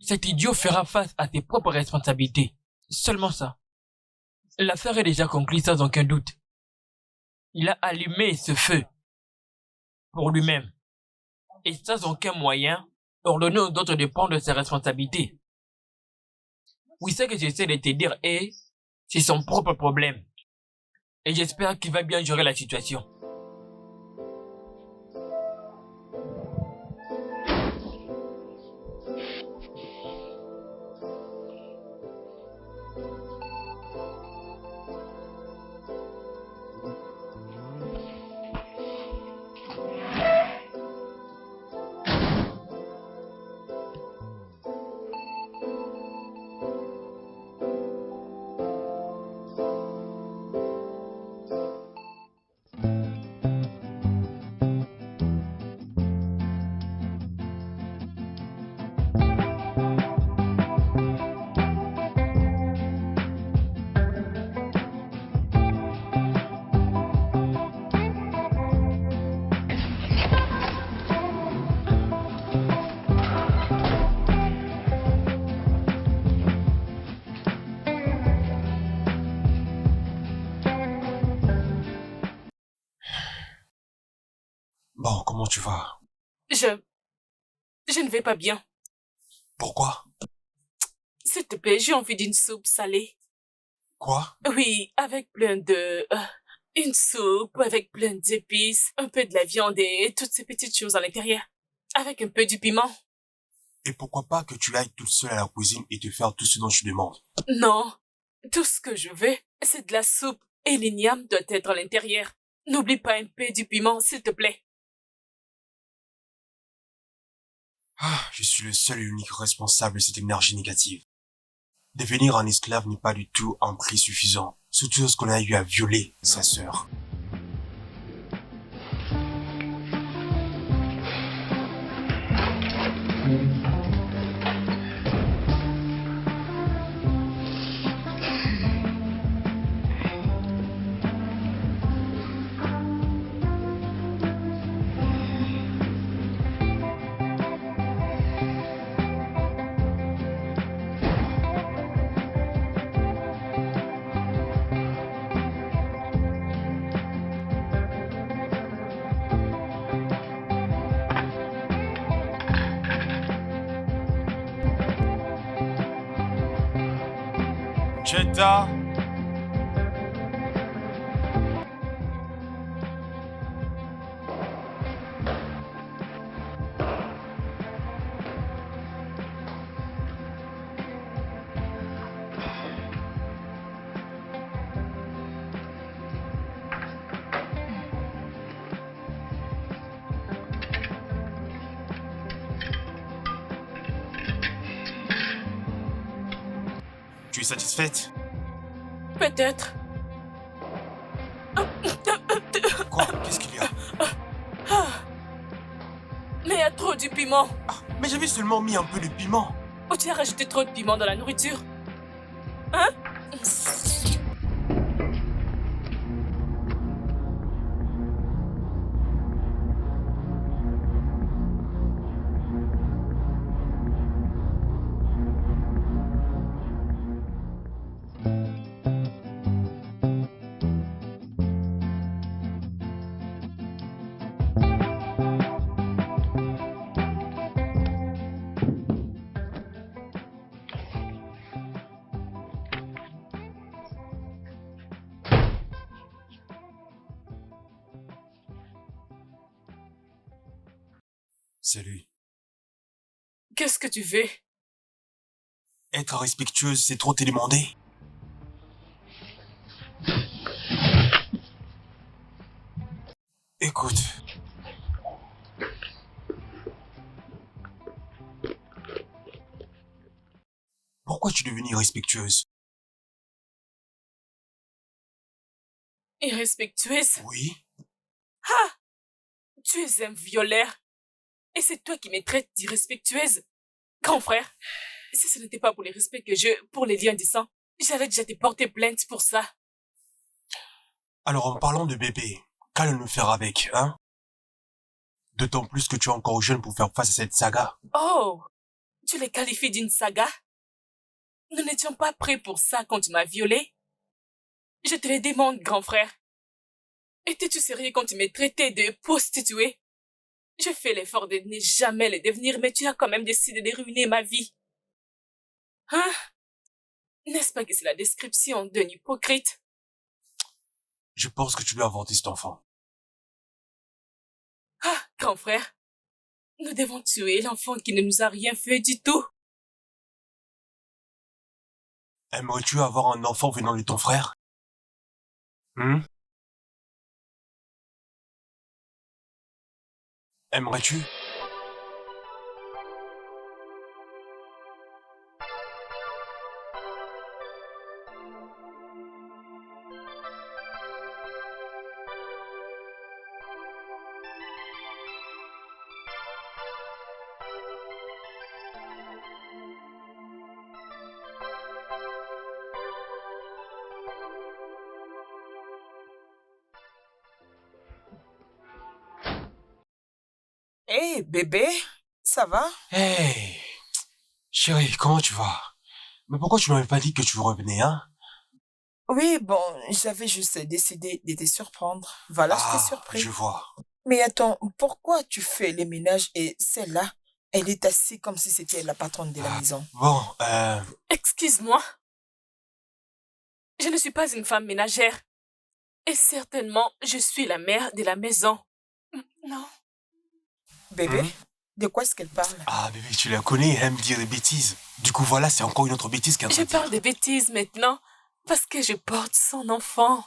Speaker 5: Cet idiot fera face à ses propres responsabilités. Seulement ça. L'affaire est déjà conclue sans aucun doute. Il a allumé ce feu pour lui-même. Et sans aucun moyen, ordonner aux autres de prendre ses responsabilités. Oui, ce que j'essaie de te dire est, c'est son propre problème. Et j'espère qu'il va bien gérer la situation.
Speaker 1: Bon, comment tu vas?
Speaker 3: Je ne vais pas bien.
Speaker 1: Pourquoi?
Speaker 3: S'il te plaît, j'ai envie d'une soupe salée.
Speaker 1: Quoi?
Speaker 3: Oui, avec plein de... une soupe avec plein d'épices, un peu de la viande et toutes ces petites choses à l'intérieur. Avec un peu du piment.
Speaker 1: Et pourquoi pas que tu ailles toute seule à la cuisine et te faire tout ce dont tu demandes?
Speaker 3: Non, tout ce que je veux, c'est de la soupe et l'igname doit être à l'intérieur. N'oublie pas un peu du piment, s'il te plaît.
Speaker 1: Ah, je suis le seul et unique responsable de cette énergie négative. Devenir un esclave n'est pas du tout un prix suffisant, surtout lorsqu'on a eu à violer sa sœur. Jetta. Tu es satisfaite?
Speaker 3: Peut-être.
Speaker 1: Quoi? Qu'est-ce qu'il y a?
Speaker 3: Mais il y a trop du piment.
Speaker 1: Ah, mais j'avais seulement mis un peu de piment.
Speaker 3: Ou tu as rajouté trop de piment dans la nourriture? Hein?
Speaker 1: Salut.
Speaker 3: Qu'est-ce que tu veux?
Speaker 1: Être respectueuse, c'est trop te demander. Écoute. Pourquoi tu es devenue irrespectueuse?
Speaker 3: Irrespectueuse?
Speaker 1: Oui.
Speaker 3: Ah! Tu es un violeur. Et c'est toi qui me traites d'irrespectueuse. Grand frère, si ce n'était pas pour les respects que j'ai pour les liens du sang, j'allais déjà te porter plainte pour ça.
Speaker 1: Alors en parlant de bébé, qu'allons-nous faire avec, hein? D'autant plus que tu es encore jeune pour faire face à cette saga.
Speaker 3: Oh! Tu les qualifies d'une saga? Nous n'étions pas prêts pour ça quand tu m'as violé. Je te le demande, grand frère. Étais-tu sérieux quand tu m'as traité de prostituée? Je fais l'effort de ne jamais le devenir, mais tu as quand même décidé de ruiner ma vie. Hein? N'est-ce pas que c'est la description d'un hypocrite?
Speaker 1: Je pense que tu dois avorter cet enfant.
Speaker 3: Ah, grand frère, nous devons tuer l'enfant qui ne nous a rien fait du tout.
Speaker 1: Aimerais-tu avoir un enfant venant de ton frère? Aimerais-tu?
Speaker 4: Hé, bébé, ça va?
Speaker 1: Hey, chérie, comment tu vas? Mais pourquoi tu m'avais pas dit que tu revenais, hein?
Speaker 4: Oui, bon, j'avais juste décidé de te surprendre. Voilà, je t'ai surpris.
Speaker 1: Je vois.
Speaker 4: Mais attends, pourquoi tu fais les ménages et celle-là, elle est assise comme si c'était la patronne de la maison?
Speaker 1: Bon,
Speaker 3: Excuse-moi. Je ne suis pas une femme ménagère. Et certainement, je suis la mère de la maison. Non.
Speaker 4: Bébé, de quoi est-ce qu'elle parle?
Speaker 1: Ah, bébé, tu la connais, elle aime dire des bêtises. Du coup, voilà, c'est encore une autre bêtise qu'elle
Speaker 3: Je parle de bêtises maintenant parce que je porte son enfant.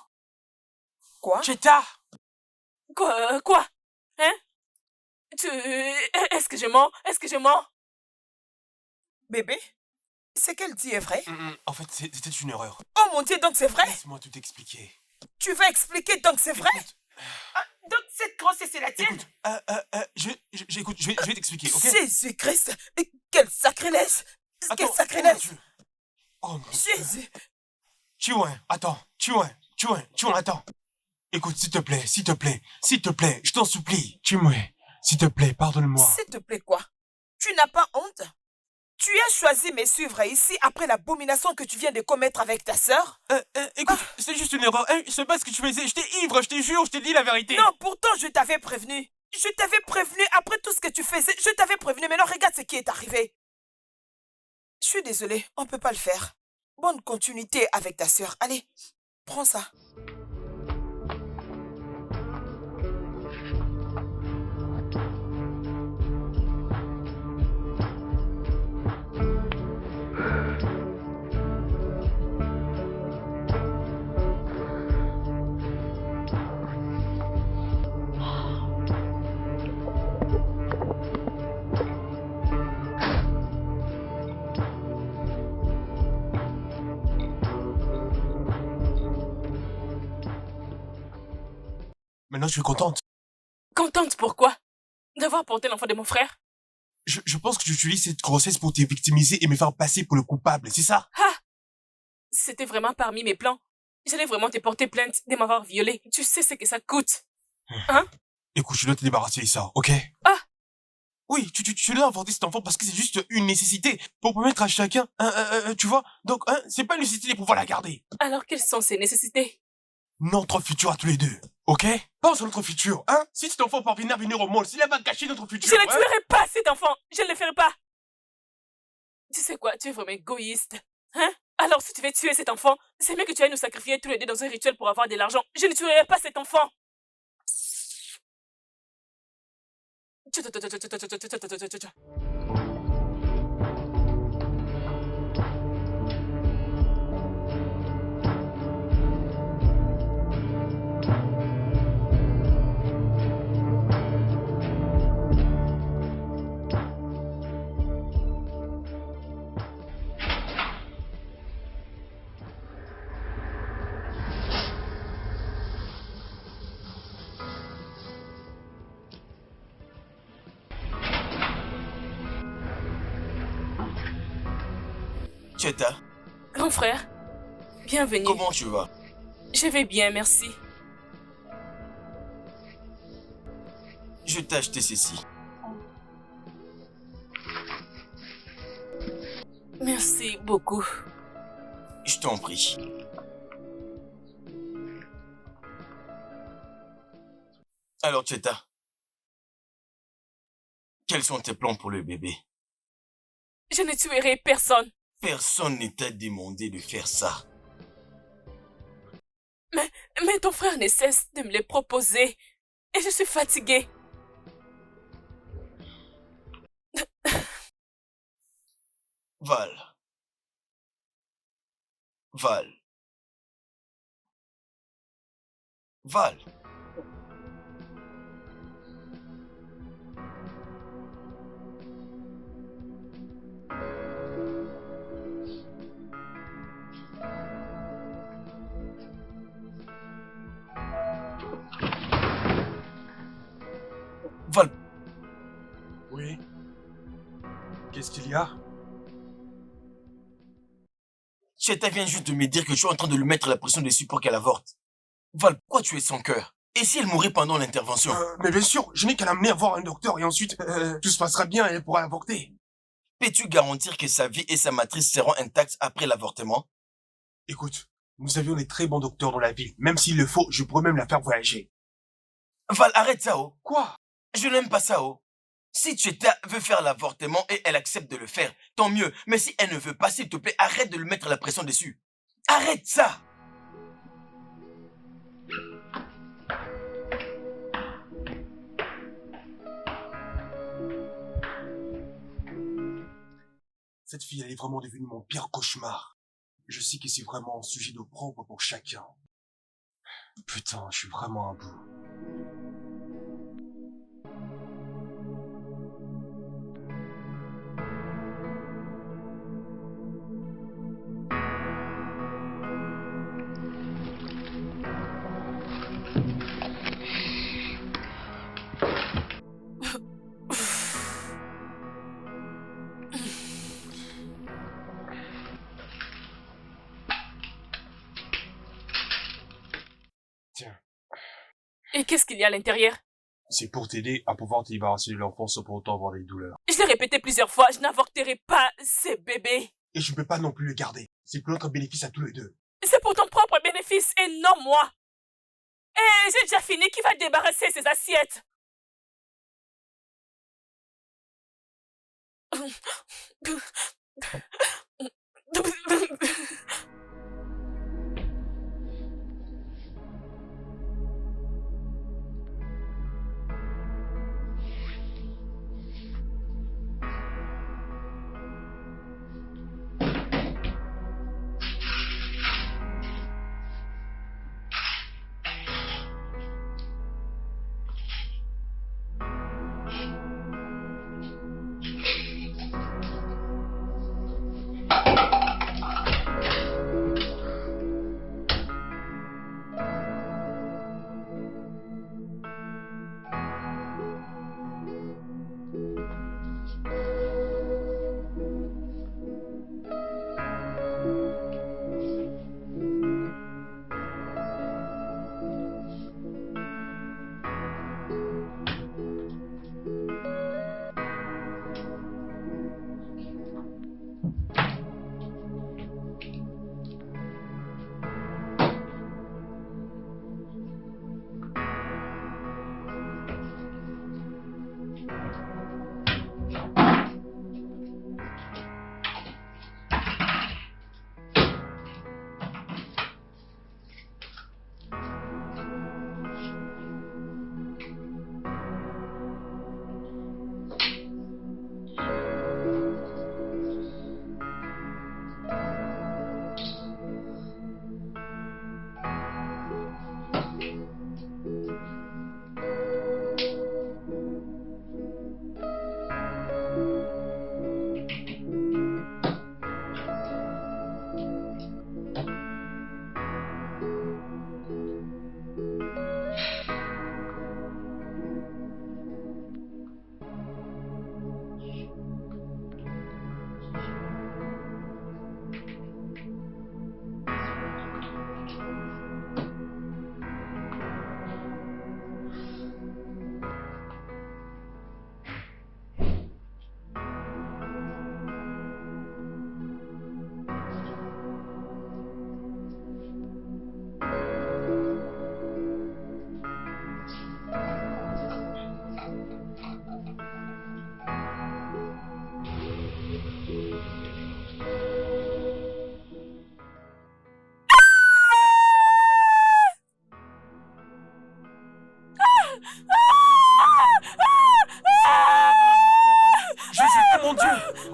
Speaker 4: Quoi?
Speaker 1: Cheta!
Speaker 3: Quoi? Hein? Est-ce que je mens? Est-ce que je mens?
Speaker 4: Bébé, ce qu'elle dit est vrai?
Speaker 1: En fait, c'était une erreur.
Speaker 4: Oh mon Dieu, donc c'est vrai?
Speaker 1: Laisse-moi tout expliquer.
Speaker 4: Tu vas expliquer, donc c'est vrai?
Speaker 1: Écoute,
Speaker 4: Donc cette grossesse, c'est la tienne?
Speaker 1: écoute, je vais t'expliquer, ok?
Speaker 4: Jésus-Christ, quel sacrilège! Quel
Speaker 1: Attends,
Speaker 4: sacrilège!
Speaker 1: oh mon Dieu.
Speaker 4: Jésus!
Speaker 1: Chiouin, attends, Chiouin, attends. Écoute, s'il te plaît, je t'en supplie. Chiouin, s'il te plaît, pardonne-moi.
Speaker 4: S'il te plaît, quoi? Tu n'as pas honte? Tu as choisi me suivre ici après l'abomination que tu viens de commettre avec ta sœur?
Speaker 1: Écoute, c'est juste une erreur. Je sais pas ce que tu faisais. J'étais ivre, je te jure, je t'ai dit la vérité.
Speaker 4: Non, pourtant je t'avais prévenu. Je t'avais prévenu après tout ce que tu faisais. Je t'avais prévenu, mais non, regarde ce qui est arrivé. Je suis désolée, on peut pas le faire. Bonne continuité avec ta sœur. Allez, prends ça.
Speaker 1: Maintenant, je suis contente.
Speaker 3: Contente pourquoi? D'avoir porté l'enfant de mon frère?
Speaker 1: Je pense que tu utilises cette grossesse pour te victimiser et me faire passer pour le coupable, c'est ça?
Speaker 3: Ah! Si c'était vraiment parmi mes plans, j'allais vraiment te porter plainte de m'avoir violée. Tu sais ce que ça coûte. Hein?
Speaker 1: Écoute, je dois te débarrasser de ça, ok?
Speaker 3: Ah!
Speaker 1: Oui, tu dois avorter cet enfant parce que c'est juste une nécessité pour permettre à chacun, tu vois? Donc, c'est pas une nécessité de pouvoir la garder.
Speaker 3: Alors quelles sont ces nécessités?
Speaker 1: Notre futur à tous les deux, ok? Pense à notre futur, hein? Si cet enfant parvenait à venir au monde, s'il va gâcher notre futur,
Speaker 3: Je ne tuerai pas cet enfant. Je ne le ferai pas. Tu sais quoi? Tu es vraiment égoïste. Hein? Alors si tu veux tuer cet enfant, c'est mieux que tu ailles nous sacrifier tous les deux dans un rituel pour avoir de l'argent. Je ne tuerai pas cet enfant.
Speaker 2: Cheta,
Speaker 3: Grand frère, bienvenue.
Speaker 2: comment tu vas?
Speaker 3: Je vais bien, merci.
Speaker 2: Je t'ai acheté ceci.
Speaker 3: Merci beaucoup.
Speaker 2: Je t'en prie. Alors, Cheta, quels sont tes plans pour le bébé?
Speaker 3: Je ne tuerai personne.
Speaker 2: Personne ne t'a demandé de faire ça.
Speaker 3: Mais ton frère ne cesse de me les proposer. Et je suis fatiguée.
Speaker 2: Val. Val. Val. Val.
Speaker 1: Oui. Qu'est-ce qu'il y a?
Speaker 2: Cheta vient juste de me dire que tu es en train de lui mettre la pression dessus pour qu'elle avorte. Val, pourquoi tu es sans cœur? Et si elle mourait pendant l'intervention?
Speaker 1: Mais bien sûr, je n'ai qu'à l'amener à voir un docteur et ensuite, tout se passera bien et elle pourra avorter.
Speaker 2: Peux-tu garantir que sa vie et sa matrice seront intactes après l'avortement?
Speaker 1: Écoute, nous avions des très bons docteurs dans la ville. Même s'il le faut, je pourrais même la faire voyager.
Speaker 2: Val, arrête ça, oh.
Speaker 1: Quoi?
Speaker 2: Je n'aime pas ça, oh. Si Cheta veut faire l'avortement et elle accepte de le faire, tant mieux. Mais si elle ne veut pas, s'il te plaît, arrête de lui mettre la pression dessus. Arrête ça!
Speaker 1: Cette fille, elle est vraiment devenue mon pire cauchemar. Je sais que c'est vraiment un sujet d'opprobre pour chacun. Putain, je suis vraiment un bout.
Speaker 3: Et qu'est-ce qu'il y a à l'intérieur?
Speaker 1: C'est pour t'aider à pouvoir te débarrasser de l'enfant sans pour autant avoir des douleurs.
Speaker 3: Je l'ai répété plusieurs fois, je n'avorterai pas ces bébés.
Speaker 1: Et je ne peux pas non plus le garder. C'est pour notre bénéfice à tous les deux.
Speaker 3: C'est pour ton propre bénéfice et non moi. Et j'ai déjà fini, qui va débarrasser ces assiettes?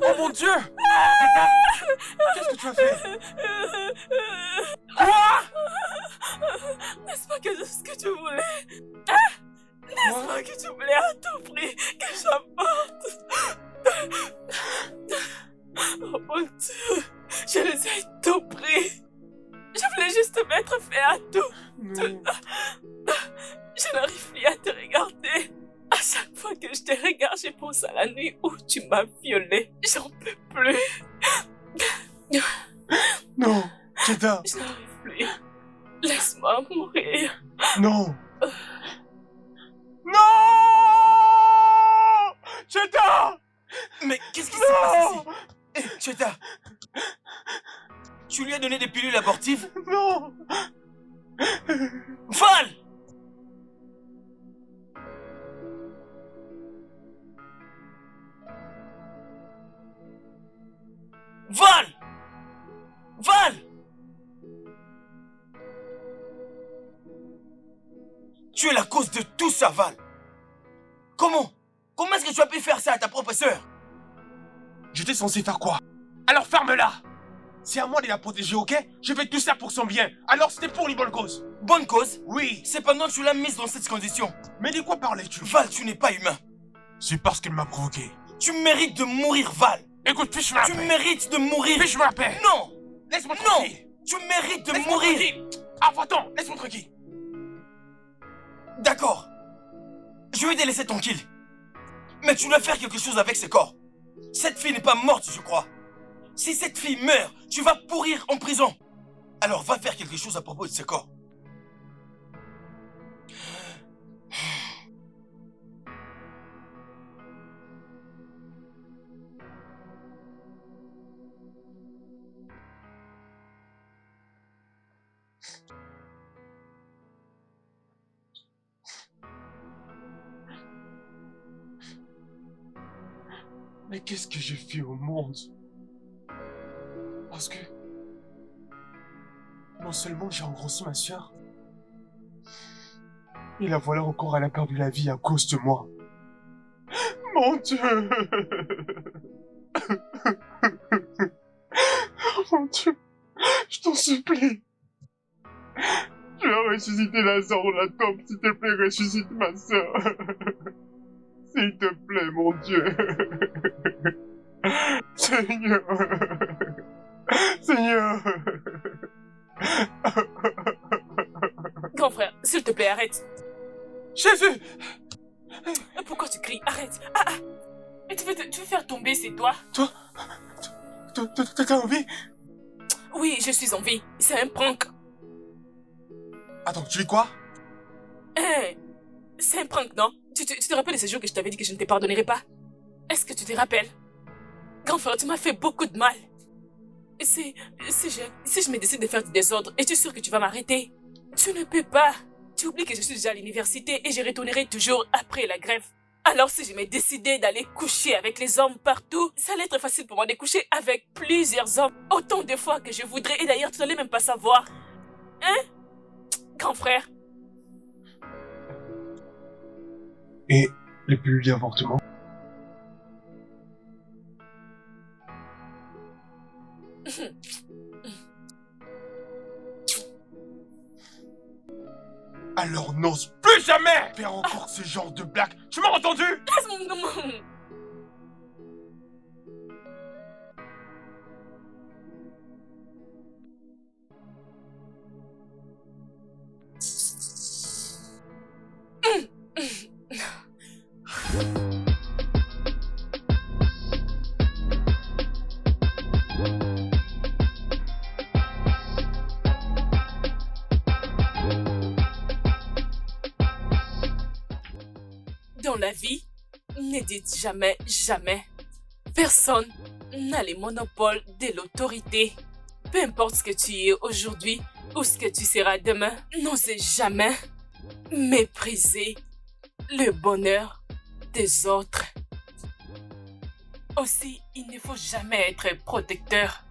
Speaker 1: Oh mon Dieu! Qu'est-ce que tu as fait?
Speaker 3: Quoi? N'est-ce pas que ce que tu voulais? N'est-ce pas que tu voulais à tout prix que j'apporte? Oh mon Dieu, je les ai tout pris. Je voulais juste te mettre fait à tout. Je n'arrive plus à te regarder. À chaque fois que je te regarde, je pense à la nuit où tu m'as violée. J'en peux plus.
Speaker 1: Non, Cheta.
Speaker 3: Je n'arrive plus. Laisse-moi mourir.
Speaker 1: Non. Non! Cheta!
Speaker 2: Mais qu'est-ce qui se passe ici? Hé, Cheta! Tu lui as donné des pilules abortives?
Speaker 1: Non!
Speaker 2: Val! Val! Val! Tu es la cause de tout ça, Val. Comment? Comment est-ce que tu as pu faire ça à ta propre sœur?
Speaker 1: J'étais censé faire quoi? Alors ferme-la! C'est à moi de la protéger, ok? Je fais tout ça pour son bien. Alors c'était pour une bonne cause.
Speaker 2: Bonne cause?
Speaker 1: Oui.
Speaker 2: Cependant, tu l'as mise dans cette condition.
Speaker 1: Mais de quoi parlais-tu?
Speaker 2: Val, tu n'es pas humain.
Speaker 1: C'est parce qu'elle m'a provoqué.
Speaker 2: Tu mérites de mourir, Val.
Speaker 1: Écoute, fiche-moi la
Speaker 2: Tu
Speaker 1: paix.
Speaker 2: mérites de mourir.
Speaker 1: Fiche-moi la paix.
Speaker 2: Non!
Speaker 1: Laisse-moi
Speaker 2: Non!
Speaker 1: tranquille.
Speaker 2: Tu mérites de
Speaker 1: Laisse-moi
Speaker 2: mourir.
Speaker 1: tranquille. Ah, attends, laisse-moi tranquille.
Speaker 2: D'accord. Je vais te laisser tranquille. Mais tu dois faire quelque chose avec ce corps. Cette fille n'est pas morte, je crois. Si cette fille meurt, tu vas pourrir en prison. Alors va faire quelque chose à propos de ce corps.
Speaker 1: Mais qu'est-ce que j'ai fait au monde? Parce que... non seulement j'ai engrossé ma soeur, mais la voilà encore, elle a perdu la vie à cause de moi. Mon Dieu! Mon Dieu! Je t'en supplie! Tu as ressuscité Lazare de la tombe, s'il te plaît, ressuscite ma soeur! S'il te plaît, mon Dieu! Seigneur! Seigneur!
Speaker 3: Grand frère, s'il te plaît, arrête.
Speaker 1: Jésus!
Speaker 3: Pourquoi tu cries? Arrête. Ah, ah. Et tu veux faire tomber ces doigts?
Speaker 1: T'as envie?
Speaker 3: Oui, je suis en vie. C'est un prank.
Speaker 1: Attends, tu dis quoi?
Speaker 3: Hein? C'est un prank, non? Tu te rappelles de ces jours que je t'avais dit que je ne te pardonnerais pas? Est-ce que tu te rappelles? Grand frère, tu m'as fait beaucoup de mal. Si je me décide de faire du désordre, es-tu sûr que tu vas m'arrêter? Tu ne peux pas. Tu oublies que je suis déjà à l'université et je retournerai toujours après la grève. Alors si je m'ai décidé d'aller coucher avec les hommes partout, ça allait être facile pour moi de coucher avec plusieurs hommes, autant de fois que je voudrais. Et d'ailleurs, tu n'allais même pas savoir. Hein? Grand frère.
Speaker 1: Et le pilule d'avortement? Alors n'ose plus jamais faire encore ce genre de blague. Tu m'as entendu?
Speaker 3: Dans la vie, ne dites jamais jamais. Personne n'a le monopole de l'autorité. Peu importe ce que tu es aujourd'hui ou ce que tu seras demain, n'osez jamais mépriser le bonheur des autres. Aussi, il ne faut jamais être protecteur.